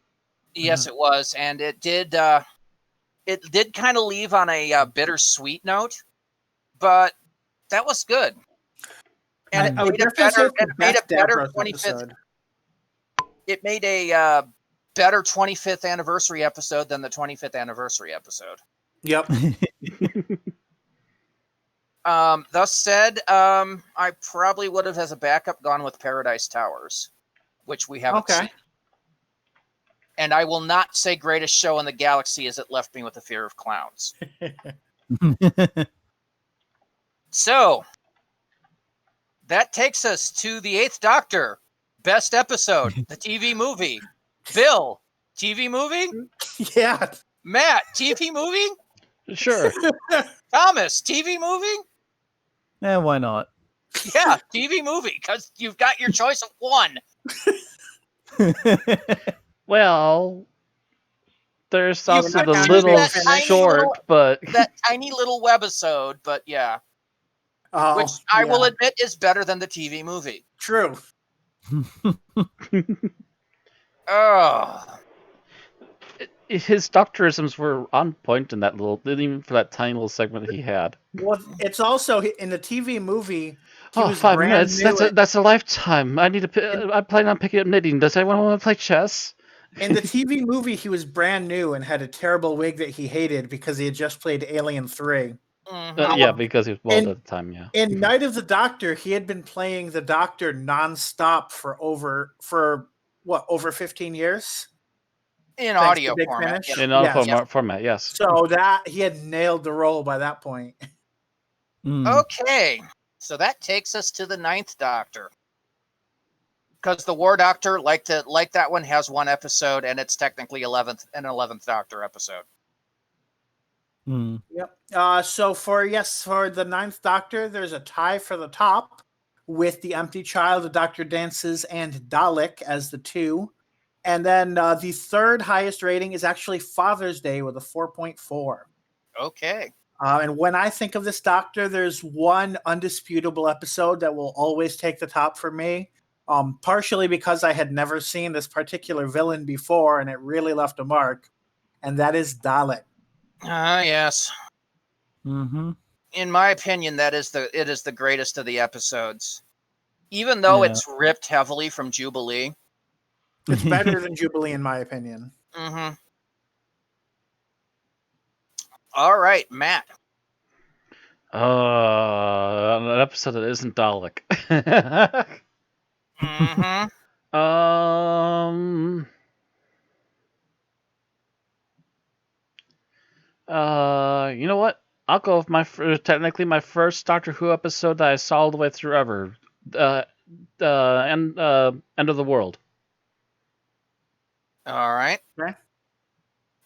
Yes, it was. And it did kind of leave on a bittersweet note, but that was good. And it made a better 25th. It made a better 25th anniversary episode than the 25th anniversary episode. Yep. Thus said, I probably would have, as a backup, gone with Paradise Towers, which we haven't seen. And I will not say greatest show in the galaxy, as it left me with a fear of clowns. So, that takes us to the 8th Doctor. Best episode, the TV movie. Bill, TV movie? Yeah. Matt, TV movie? Sure. Thomas, TV movie? Yeah, why not? Yeah, TV movie, because you've got your choice of one. Well, there's also the little short, but that tiny little webisode, but yeah. Which I will admit is better than the TV movie. True. His doctorisms were on point in that even for that tiny little segment he had. Well, it's also in the TV movie. He was 5 minutes. That's a lifetime. I plan on picking up knitting. Does anyone want to play chess? In the TV movie, he was brand new and had a terrible wig that he hated because he had just played Alien 3. Yeah, because he was bald at the time. Yeah. In Night of the Doctor, he had been playing the Doctor nonstop for over 15 years. In audio format. In audio format, yes. So that he had nailed the role by that point. Okay, so that takes us to the 9th Doctor. Because the War Doctor, like that one, has one episode, and it's technically an 11th Doctor episode. Mm. Yep. So for the Ninth Doctor, there's a tie for the top with The Empty Child, The Doctor Dances, and Dalek as the two. And then the third highest rating is actually Father's Day with a 4.4. Okay. And when I think of this Doctor, there's one undisputable episode that will always take the top for me. Partially because I had never seen this particular villain before, and it really left a mark. And that is Dalek. Yes. Mm-hmm. In my opinion, it is the greatest of the episodes. Even though Yeah. it's ripped heavily from Jubilee. It's better than Jubilee, in my opinion. Mm-hmm. All right, Matt. An episode that isn't Dalek. Mm-hmm. You know what? I'll go with technically my first Doctor Who episode that I saw all the way through ever. End of the World. All right. Okay.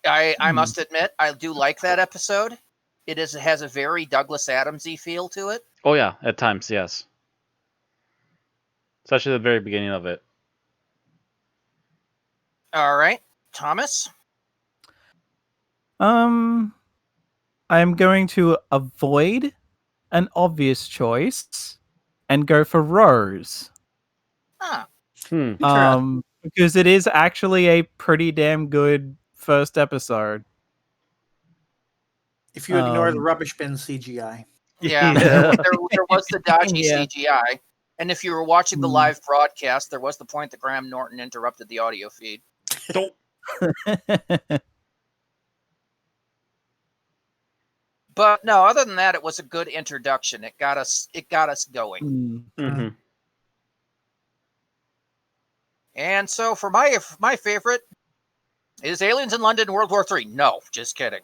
I must admit, I do like that episode. It has a very Douglas Adamsy feel to it. Oh yeah, at times, yes. Especially the very beginning of it. All right, Thomas. I'm going to avoid an obvious choice and go for Rose. Ah, Because it is actually a pretty damn good first episode. If you ignore the rubbish bin CGI. yeah. Yeah. There was the dodgy Yeah. CGI, and if you were watching the live broadcast, there was the point that Graham Norton interrupted the audio feed. But no, other than that, it was a good introduction. It got us going. Mm-hmm. And so for my favorite is Aliens in London World War III. No, just kidding.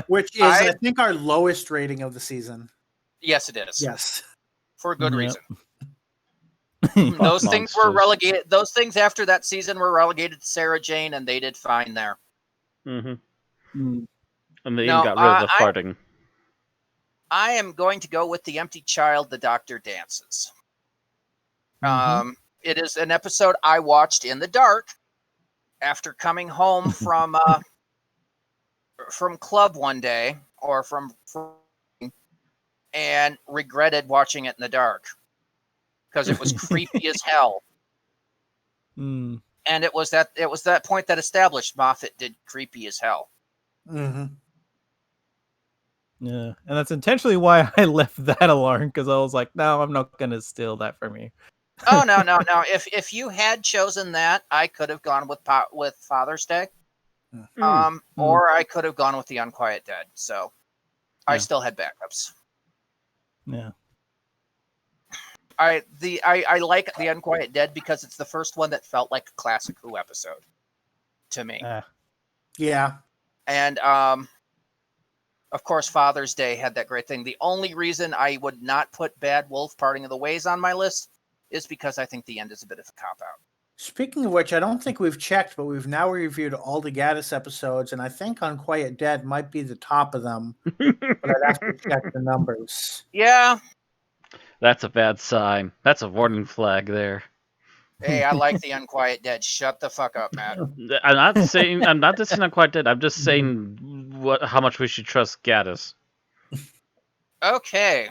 Which is, I think, our lowest rating of the season. Yes, it is. Yes. For a good reason. Those things were relegated. Those things after that season were relegated to Sarah Jane, and they did fine there. Mm-hmm. And they even got rid of the farting. I am going to go with The Empty Child, The Doctor Dances. It is an episode I watched in the dark after coming home from club one day, or from and regretted watching it in the dark because it was creepy as hell. And it was that point that established Moffat did creepy as hell. Mm-hmm. Yeah, and that's intentionally why I left that alone, because I was like, no, I'm not going to steal that from you. Oh no! If you had chosen that, I could have gone with Father's Day, or I could have gone with the Unquiet Dead. So I still had backups. Yeah. I like the Unquiet Dead because it's the first one that felt like a classic Who episode to me. Yeah. And of course, Father's Day had that great thing. The only reason I would not put Bad Wolf Parting of the Ways on my list is because I think the end is a bit of a cop-out. Speaking of which, I don't think we've checked, but we've now reviewed all the Gaddis episodes, and I think Unquiet Dead might be the top of them. But I'd have to check the numbers. Yeah. That's a bad sign. That's a warning flag there. Hey, I like the Unquiet Dead. Shut the fuck up, Matt. I'm not just saying Unquiet Dead. I'm just saying how much we should trust Gaddis. Okay.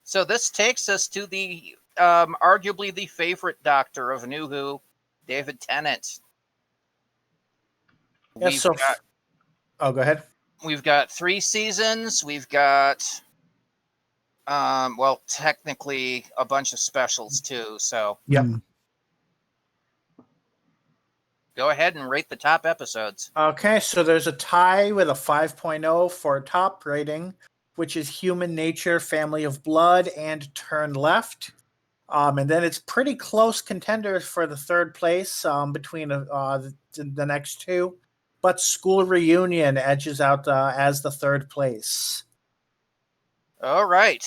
So this takes us to the arguably the favorite Doctor of New Who, David Tennant. Go ahead. We've got 3 seasons. We've got, technically a bunch of specials too. So yep. Go ahead and rate the top episodes. Okay, so there's a tie with a 5.0 for top rating, which is Human Nature, Family of Blood, and Turn Left. And then it's pretty close contenders for the third place between the next two. But School Reunion edges out as the third place. All right.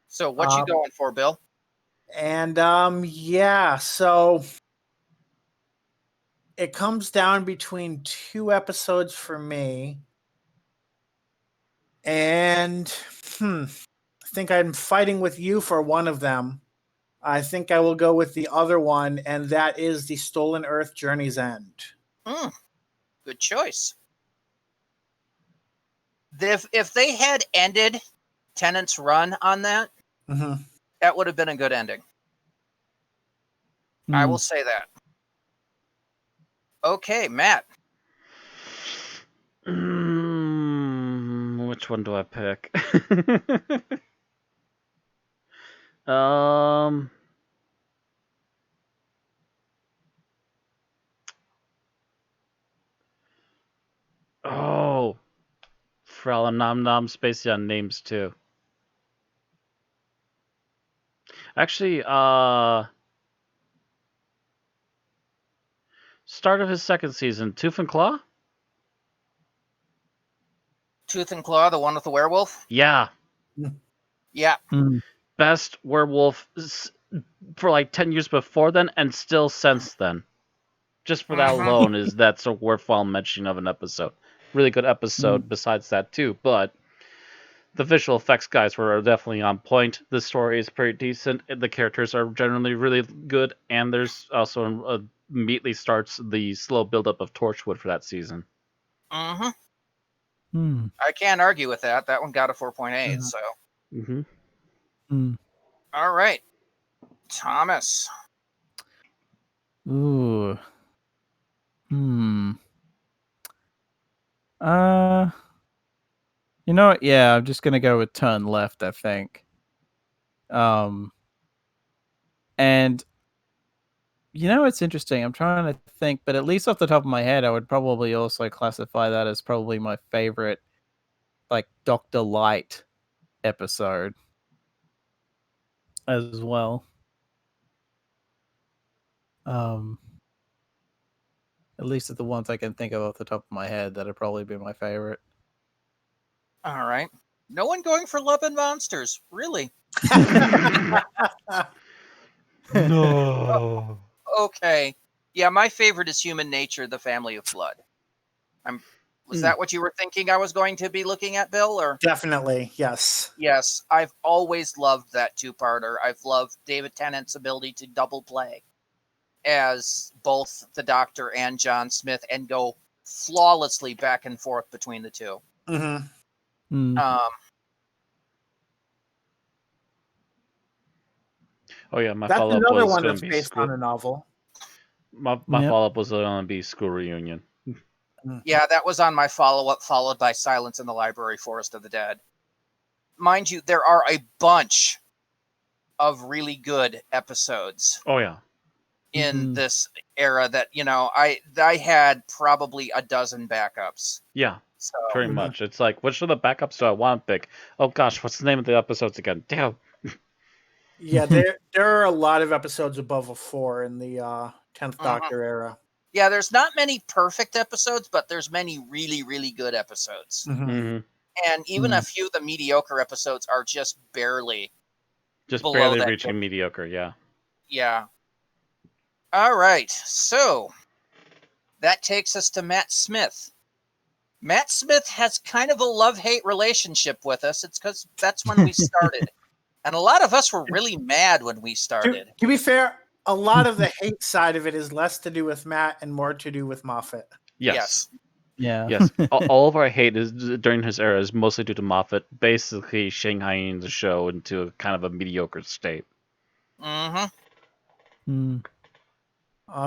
So what you going for, Bill? And so it comes down between 2 episodes for me. And I think I'm fighting with you for one of them. I think I will go with the other one, and that is the Stolen Earth Journey's End. Good choice. If they had ended Tennant's run on that, that would have been a good ending. I will say that. Okay, Matt. Which one do I pick? Oh, Frella Nom Nom Spacey on names too. Actually, start of his second season, Tooth and Claw? Tooth and Claw, the one with the werewolf? Yeah. Yeah. Best werewolf for like 10 years before then and still since then. Just for that alone that's a worthwhile mention of an episode. Really good episode besides that too, but the visual effects guys were definitely on point. The story is pretty decent. The characters are generally really good, and there's also immediately starts the slow buildup of Torchwood for that season. I can't argue with that. That one got a 4.8, so. All right. Thomas. Ooh. You know what? Yeah, I'm just gonna go with Turn Left, I think. And you know, it's interesting. I'm trying to think, but at least off the top of my head, I would probably also classify that as probably my favorite, like, Dr. Light episode as well. At least of the ones I can think of off the top of my head, that'd probably be my favorite. All right. No one going for Love and Monsters, really? No. Okay. Yeah, my favorite is Human Nature, The Family of Blood. Was that what you were thinking I was going to be looking at, Bill? Or Definitely, yes. Yes, I've always loved that two-parter. I've loved David Tennant's ability to double play as both the Doctor and John Smith and go flawlessly back and forth between the two. Oh yeah, my That's follow-up another was one going that's to be based on a novel. My follow-up was going to be School Reunion. Yeah, that was on my follow-up, followed by Silence in the Library, Forest of the Dead. Mind you, there are a bunch of really good episodes. Oh yeah. In this era that, you know, I had probably a dozen backups. Yeah, so pretty much. It's like, which of the backups do I want to pick? Oh gosh, what's the name of the episodes again? Damn. Yeah, there are a lot of episodes above a 4 in the 10th Doctor era. Yeah, there's not many perfect episodes, but there's many really, really good episodes. And even a few of the mediocre episodes are just barely reaching mediocre, yeah. Yeah. All right, so that takes us to Matt Smith. Matt Smith has kind of a love-hate relationship with us. It's because that's when we started. And a lot of us were really mad when we started. To be fair, a lot of the hate side of it is less to do with Matt and more to do with Moffat. Yes. Yeah. Yes. All of our hate is during his era is mostly due to Moffat basically shanghaiing the show into a kind of a mediocre state.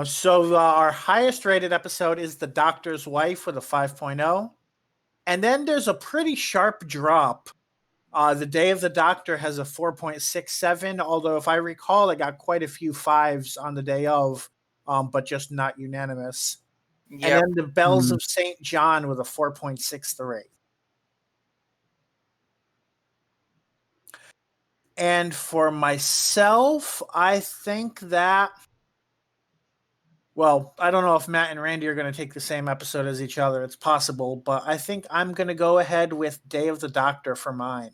So our highest rated episode is The Doctor's Wife with a 5.0. And then there's a pretty sharp drop. The Day of the Doctor has a 4.67, although if I recall, it got quite a few 5s on the day of, but just not unanimous. Yep. And then The Bells of St. John with a 4.63. And for myself, I think that... Well, I don't know if Matt and Randy are going to take the same episode as each other. It's possible, but I think I'm going to go ahead with Day of the Doctor for mine.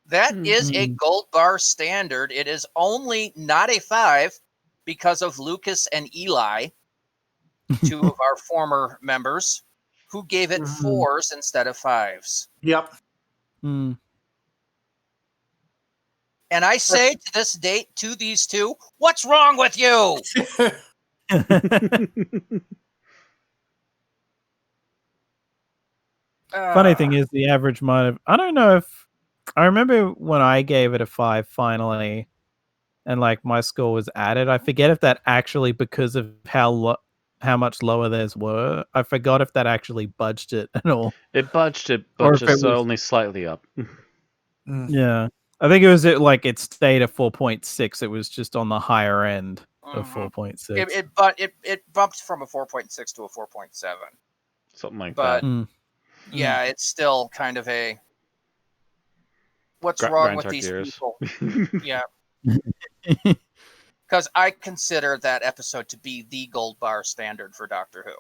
That is a gold bar standard. It is only not a 5 because of Lucas and Eli. two of our former members, who gave it 4s instead of 5s. Yep. Hmm. And I say to this date to these two, what's wrong with you? Funny thing is, the average might have. I don't know if I remember when I gave it a 5 finally, and like my score was added. I forget if that actually because of how much lower theirs were. I forgot if that actually budged it at all. It budged it, Or but if just it was- only slightly up. Yeah, I think it was it stayed at 4.6. It was just on the higher end of 4.6. It bumped from a 4.6 to a 4.7. Something like But that. yeah, it's still kind of a what's wrong Grinds with our these gears. people? Yeah. Because I consider that episode to be the gold bar standard for Doctor Who.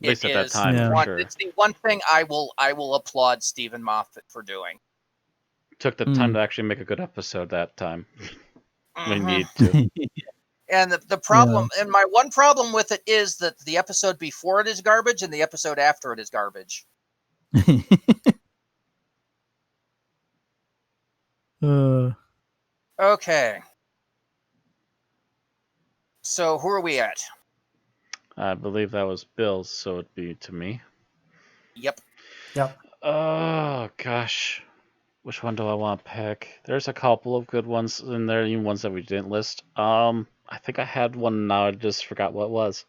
At least at that time, Yeah. for sure. It's the one thing I will applaud Stephen Moffat for doing. Took the time to actually make a good episode that time. We need to. And the problem, and my one problem with it is that the episode before it is garbage and the episode after it is garbage. Okay. So who are we at? I believe that was Bill's, so it'd be to me. Yep. Oh, gosh. Which one do I want to pick? There's a couple of good ones in there, even ones that we didn't list. I think I had one now, I just forgot what it was.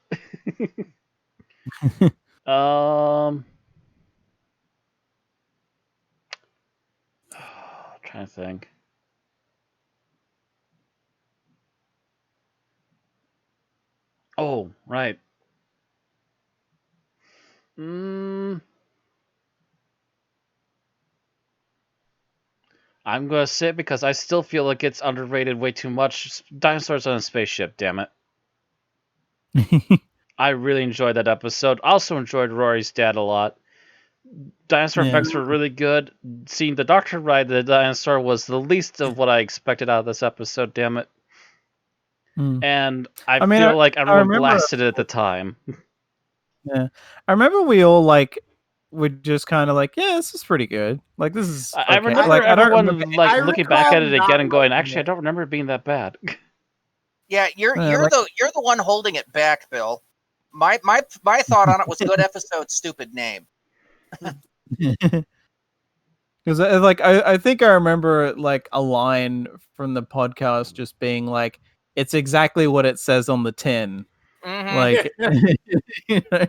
Trying to think. Oh, right. I'm gonna say it because I still feel like it's underrated way too much. Dinosaurs on a Spaceship, damn it. I really enjoyed that episode. Also enjoyed Rory's dad a lot. Dinosaur effects were really good. Seeing the Doctor ride the dinosaur was the least of what I expected out of this episode, damn it. And I feel like everyone blasted it at the time. Yeah. I remember we all were just kind of like, yeah, this is pretty good. Like, this is okay. I remember I don't everyone remember looking back at it again and going, actually, I don't remember it being that bad. Yeah, you're the one holding it back, Bill. My thought on it was good episode, stupid name. Because I think I remember like a line from the podcast just being like, it's exactly what it says on the tin. Like, you know?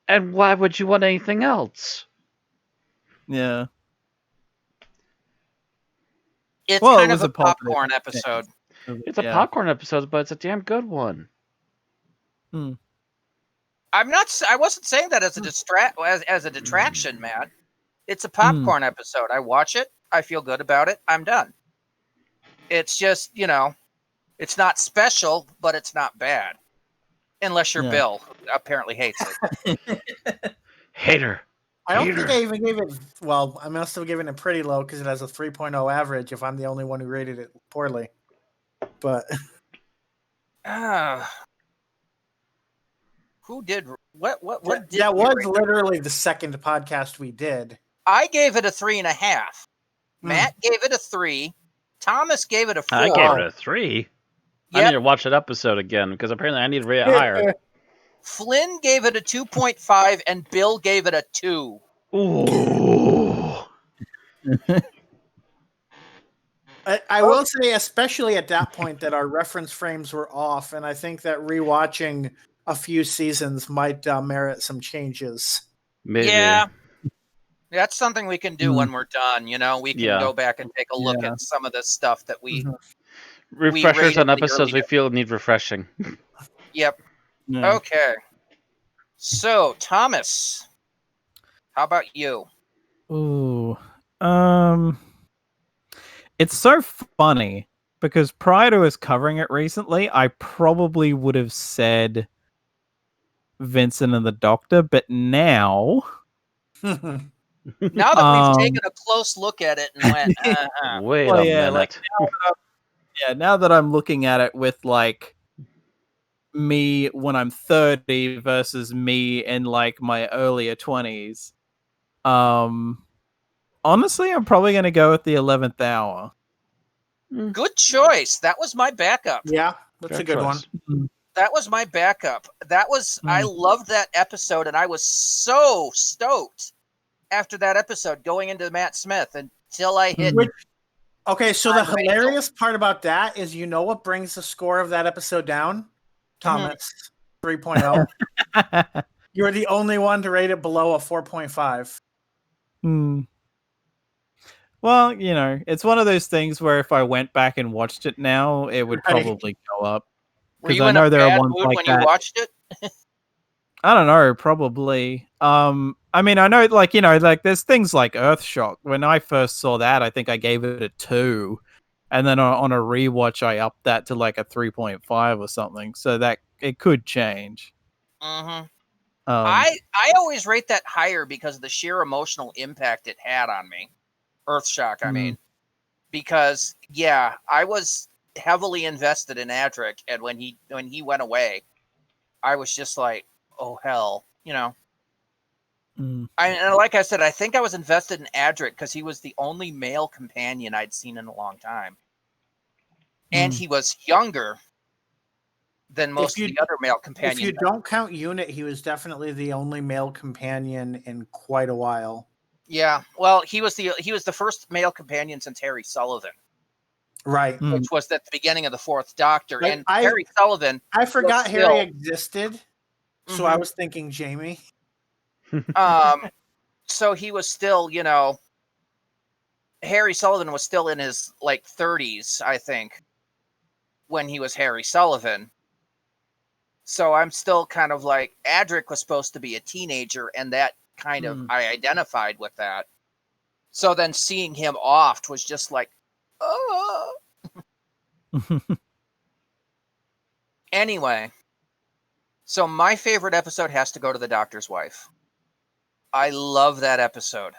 And why would you want anything else? Yeah. It's kind of a popcorn episode. It's a popcorn episode, but it's a damn good one. I wasn't saying that as a detraction, Matt. It's a popcorn episode. I watch it, I feel good about it, I'm done. It's just, it's not special, but it's not bad. Unless you're Bill, who apparently hates it. Hater. I don't think I even gave it. Well, I must have given it pretty low because it has a 3.0 average. If I'm the only one who rated it poorly, but who did what? Did that was literally the second podcast we did. I gave it a 3.5. Matt gave it a 3. Thomas gave it a 4. I gave it a 3. Yep. I need to watch that episode again because apparently I need to rate it higher. Flynn gave it a 2.5 and Bill gave it a 2. Ooh. I will say, especially at that point, that our reference frames were off, and I think that rewatching a few seasons might merit some changes. Maybe. Yeah. That's something we can do when we're done. We can go back and take a look at some of the stuff that we... Refreshers on episodes we feel need refreshing. Yep. Yeah. Okay. So, Thomas, how about you? Ooh. It's so funny because prior to us covering it recently, I probably would have said Vincent and the Doctor, but now... Now that we've taken a close look at it and went, wait a minute. Now that I'm looking at it with me when I'm 30 versus me in like my earlier 20s. Honestly, I'm probably going to go with the 11th hour. Good choice. That was my backup. Yeah, that's a good choice. one. That was my backup. That was I loved that episode, and I was so stoked after that episode going into Matt Smith until I hit. Okay, so the Angel. hilarious part about that is, you know what brings the score of that episode down? Thomas, 3.0. You're the only one to rate it below a 4.5. Well, you know, it's one of those things where if I went back and watched it now, it would probably go up. Were Because you I in know a there are bad ones mood like when that. you watched it? I don't know, probably. I mean, I know, like, you know, like there's things like Earthshock. When I first saw that, I think I gave it a 2, and then on a rewatch, I upped that to like a 3.5 or something. So that it could change. Mm-hmm. Um, I always rate that higher because of the sheer emotional impact it had on me. Earthshock, I mean, because yeah, I was heavily invested in Adric, and when he went away, I was just like, oh hell, you know. And like I said, I think I was invested in Adric because he was the only male companion I'd seen in a long time, and he was younger than most of the other male companions. If you don't count Unit, he was definitely the only male companion in quite a while. Yeah, well, he was the first male companion since Harry Sullivan, right? Which was at the beginning of the Fourth Doctor, Like, and Harry Sullivan. I forgot still, Harry existed, so I was thinking Jamie. So he was still, you know, Harry Sullivan was still in his like 30s, I think, when he was Harry Sullivan. So I'm still kind of like, Adric was supposed to be a teenager, and that kind of, I identified with that. So then seeing him off was just like, oh. Anyway, so my favorite episode has to go to The Doctor's Wife. I love that episode.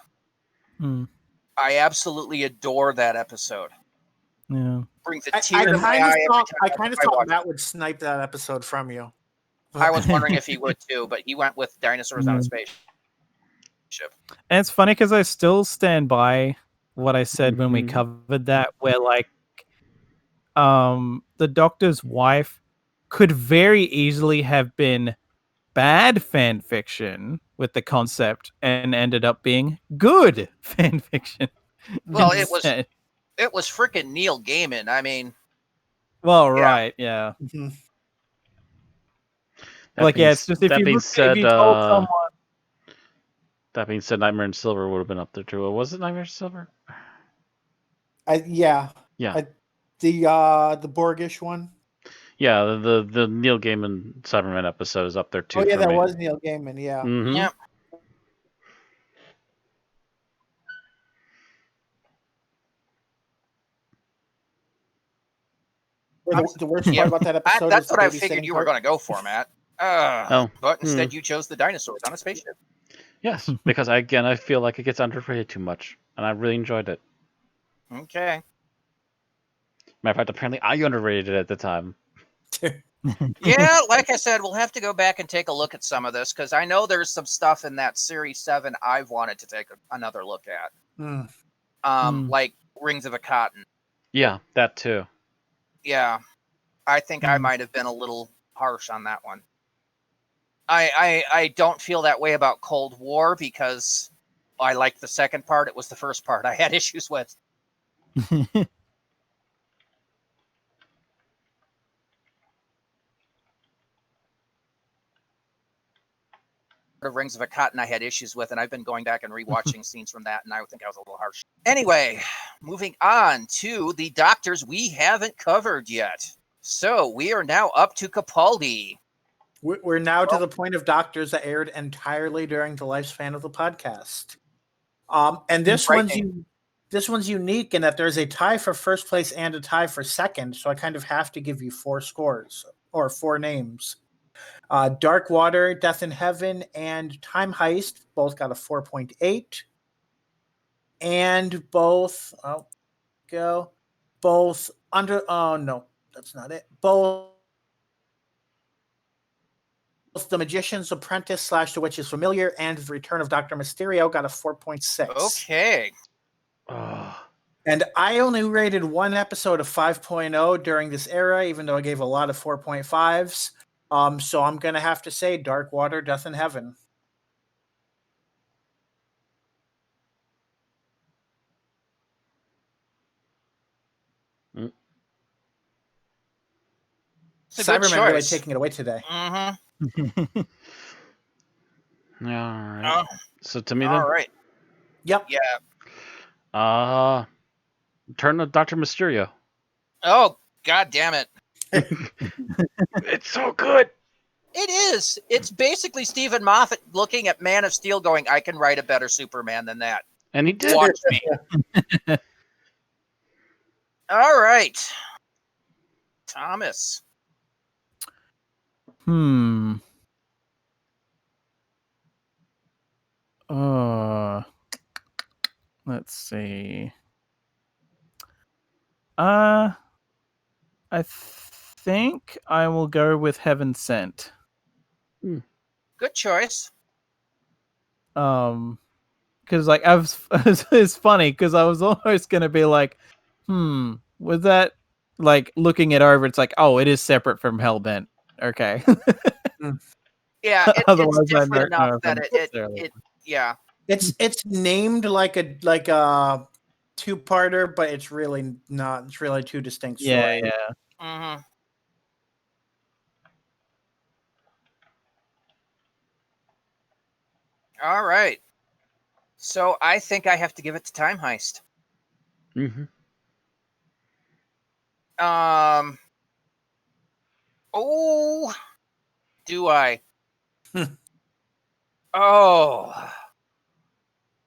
I absolutely adore that episode. Yeah. Brings a tear to my eye. I kind of thought Matt would snipe that episode from you. I was wondering if he would too, but he went with Dinosaurs on a Spaceship. And it's funny because I still stand by what I said when we covered that, where like the Doctor's Wife could very easily have been bad fan fiction with the concept and ended up being good fan fiction. Well, it was freaking Neil Gaiman. I mean, well, right, yeah. Like, yeah, it's just if you told someone. That being said, Nightmare in Silver would have been up there too. Was it Nightmare in Silver? Yeah. The Borgish one. Yeah, the Neil Gaiman Cyberman episode is up there too. Oh yeah, that was Neil Gaiman. Yeah. Yeah. The worst part about that episode that's is what I figured you were going to go for, Matt. But instead you chose the Dinosaurs on a Spaceship. Yes, because I feel like it gets underrated too much, and I really enjoyed it. Okay. Matter of fact, apparently I underrated it at the time. Yeah, like I said, we'll have to go back and take a look at some of this, because I know there's some stuff in that Series 7 I've wanted to take another look at. Like Rings of a Cotton. Yeah, that too. Yeah, I think I might have been a little harsh on that one. I don't feel that way about Cold War, because I liked the second part. It was the first part I had issues with. Rings of a Cotton I had issues with, and I've been going back and rewatching scenes from that, and I think I was a little harsh. Anyway, moving on to the Doctors we haven't covered yet. So we are now up to Capaldi. We're now to the point of Doctors that aired entirely during the lifespan of the podcast. And this one's unique in that there's a tie for first place and a tie for second, so I kind of have to give you 4 scores, or 4 names. Dark Water, Death in Heaven, and Time Heist both got a 4.8. And both under... Oh, no, that's not it. Both The Magician's Apprentice / The Witch's Familiar and The Return of Dr. Mysterio got a 4.6. Okay. And I only rated one episode of 5.0 during this era, even though I gave a lot of 4.5s. So I'm going to have to say Dark Water, Death in Heaven. It's a good Cyberman really choice. taking it away today. Mm-hmm. All right. So to me, All then. right. Yep. Yeah. Turn to Dr. Mysterio. Oh, God damn it. It's so good. It is. It's basically Stephen Moffat looking at Man of Steel going, I can write a better Superman than that. And he did. Watch me. All right. Thomas. Let's see. I think I will go with Heaven Sent. Good choice. Because like it's funny because I was almost gonna be like, was that like looking it over? It's like, oh, it is separate from Hellbent. Okay. Yeah, Otherwise, it's different enough that it yeah. It's named like a two-parter, but it's really not. It's really two distinct stories. Yeah. Mm-hmm. All right. So I think I have to give it to Time Heist. Mm-hmm. Oh, do I? Oh.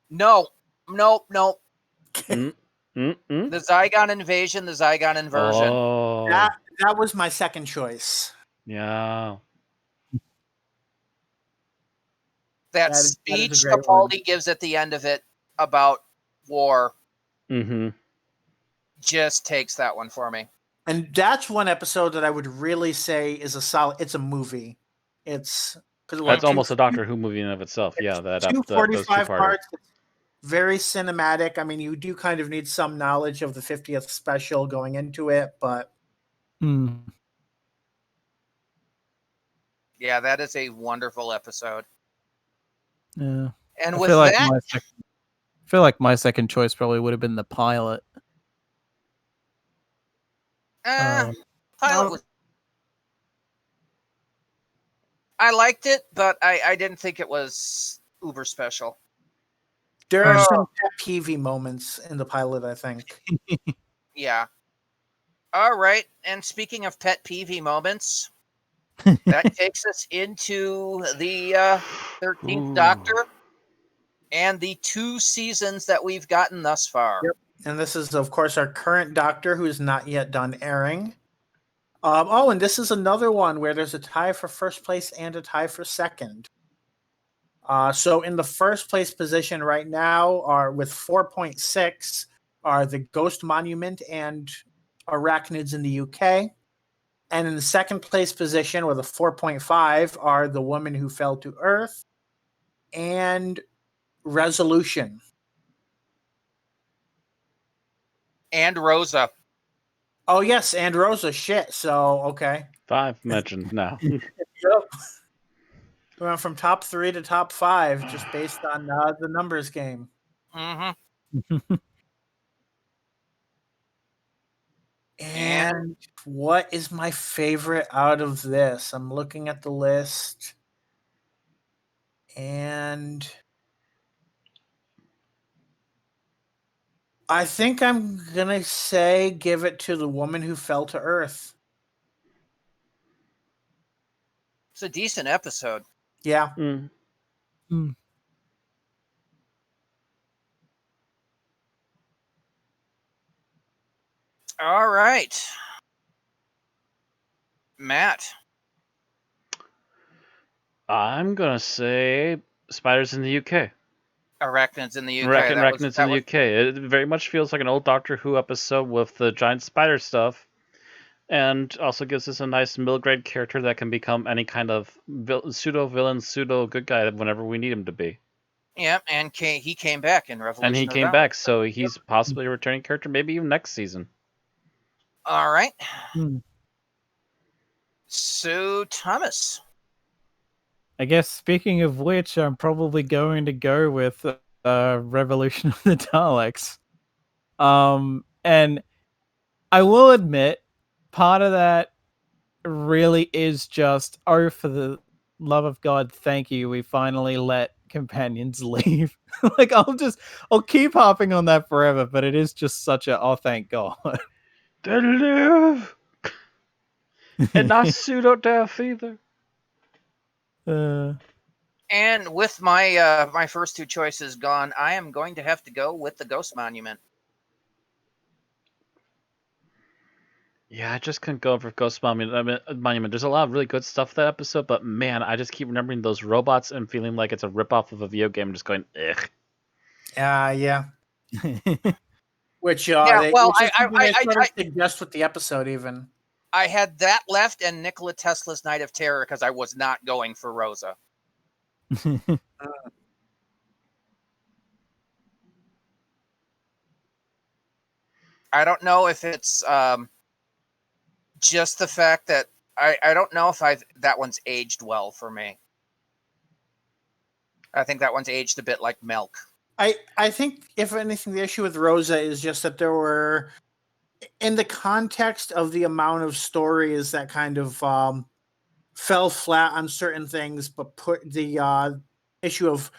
No. Mm-mm. The Zygon Invasion, the Zygon Inversion. Oh. That was my second choice. Yeah. That is a speech great Capaldi gives at the end of it about war Mm-hmm. just takes that one for me. And that's one episode that I would really say is a solid. It's a movie. It's because That's almost a Doctor Who movie in and of itself. Yeah, those 245 two-parter. parts. Very cinematic. I mean, you do kind of need some knowledge of the 50th special going into it, but Yeah, that is a wonderful episode. Yeah. And I with feel like that, I feel like my second choice probably would have been the pilot. pilot was. I liked it, but I didn't think it was uber special. there are some pet peeve moments in the pilot, I think. Yeah. All right. And speaking of pet peeve moments, that takes us into the 13th Doctor and the 2 seasons that we've gotten thus far. Yep. And this is, of course, our current Doctor who's not yet done airing. And this is another one where there's a tie for first place and a tie for second. So in the first place position right now are with 4.6 are the Ghost Monument and Arachnids in the UK. And in the second place position with a 4.5 are The Woman Who Fell to Earth and Resolution. And Rosa. Oh, yes, and Rosa. Shit. So, okay. 5 mentioned now. Yep. We went from top 3 to top 5 just based on the numbers game. Mm-hmm. And what is my favorite out of this? I'm looking at the list. And I think I'm going to say give it to The Woman Who Fell to Earth. It's a decent episode. Yeah. All right. Matt. I'm going to say Spiders in the UK. Arachnids in the UK. Arachnids in the UK. It very much feels like an old Doctor Who episode with the giant spider stuff. And also gives us a nice middle grade character that can become any kind of pseudo villain, pseudo good guy whenever we need him to be. Yep, and he came back in Revolution. And he came back, so he's possibly a returning character, maybe even next season. All right. Hmm. So, Thomas. I guess speaking of which, I'm probably going to go with Revolution of the Daleks. And I will admit, part of that really is just, oh, for the love of God, thank you. We finally let companions leave. Like, I'll keep harping on that forever, but it is just such a, oh, thank God. They live! And not pseudo-death either. And with my my first two choices gone, I am going to have to go with the Ghost Monument. Yeah, I just couldn't go for Ghost Monument. There's a lot of really good stuff that episode, but man, I just keep remembering those robots and feeling like it's a ripoff of a video game, just going, ugh. Yeah. Which Yeah, well, I sort of suggest with the episode even. I had that left and Nikola Tesla's Night of Terror because I was not going for Rosa. I don't know if it's just the fact that I don't know if that one's aged well for me. I think that one's aged a bit like milk. I think, if anything, the issue with Rosa is just that there were, in the context of the amount of stories that kind of fell flat on certain things, but put the issue of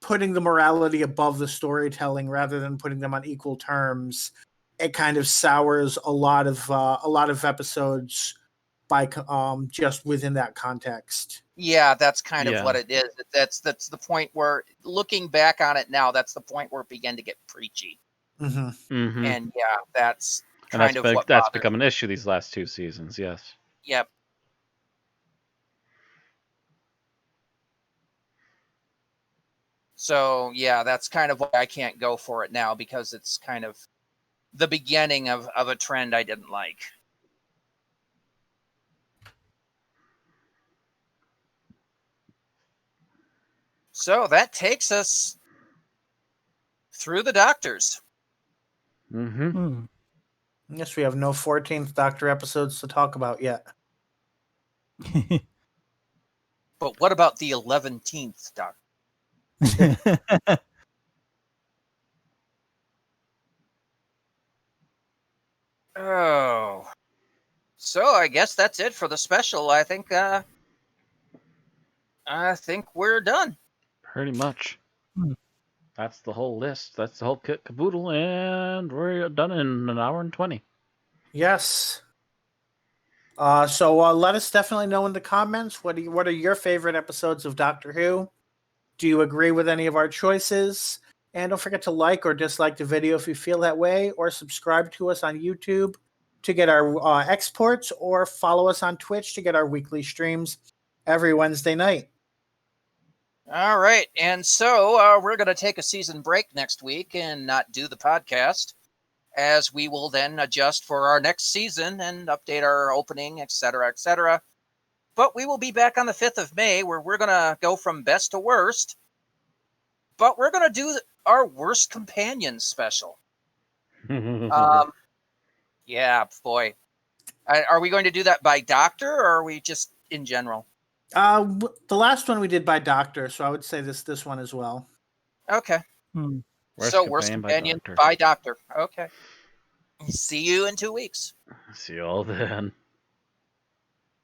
putting the morality above the storytelling rather than putting them on equal terms, it kind of sours a lot of episodes by just within that context. Yeah, that's kind of what it is. That's the point where, looking back on it now, that's the point where it began to get preachy. Mm-hmm. Mm-hmm. And yeah, that's kind of what that's become an issue these last two seasons. Yes. Yep. So yeah, that's kind of why I can't go for it now, because it's kind of the beginning of a trend I didn't like. So that takes us through the Doctors. Mm-hmm. Yes, we have no 14th Doctor episodes to talk about yet. But what about the 11th Doctor? Oh. So I guess that's it for the special. I think we're done. Pretty much. That's the whole list. That's the whole kit caboodle, and we're done in an hour and 20. Yes. So let us definitely know in the comments what are your favorite episodes of Doctor Who? Do you agree with any of our choices? And don't forget to like or dislike the video if you feel that way, or subscribe to us on YouTube to get our exports, or follow us on Twitch to get our weekly streams every Wednesday night. All right, and so we're going to take a season break next week and not do the podcast, as we will then adjust for our next season and update our opening, etc., etc. But we will be back on the 5th of May, where we're going to go from best to worst. But we're going to do our worst companion special. Yeah, boy. Are we going to do that by Doctor, or are we just in general? The last one we did by Doctor, so I would say this one as well. Okay. Worst companion by Doctor. Okay. See you in 2 weeks. See you all then.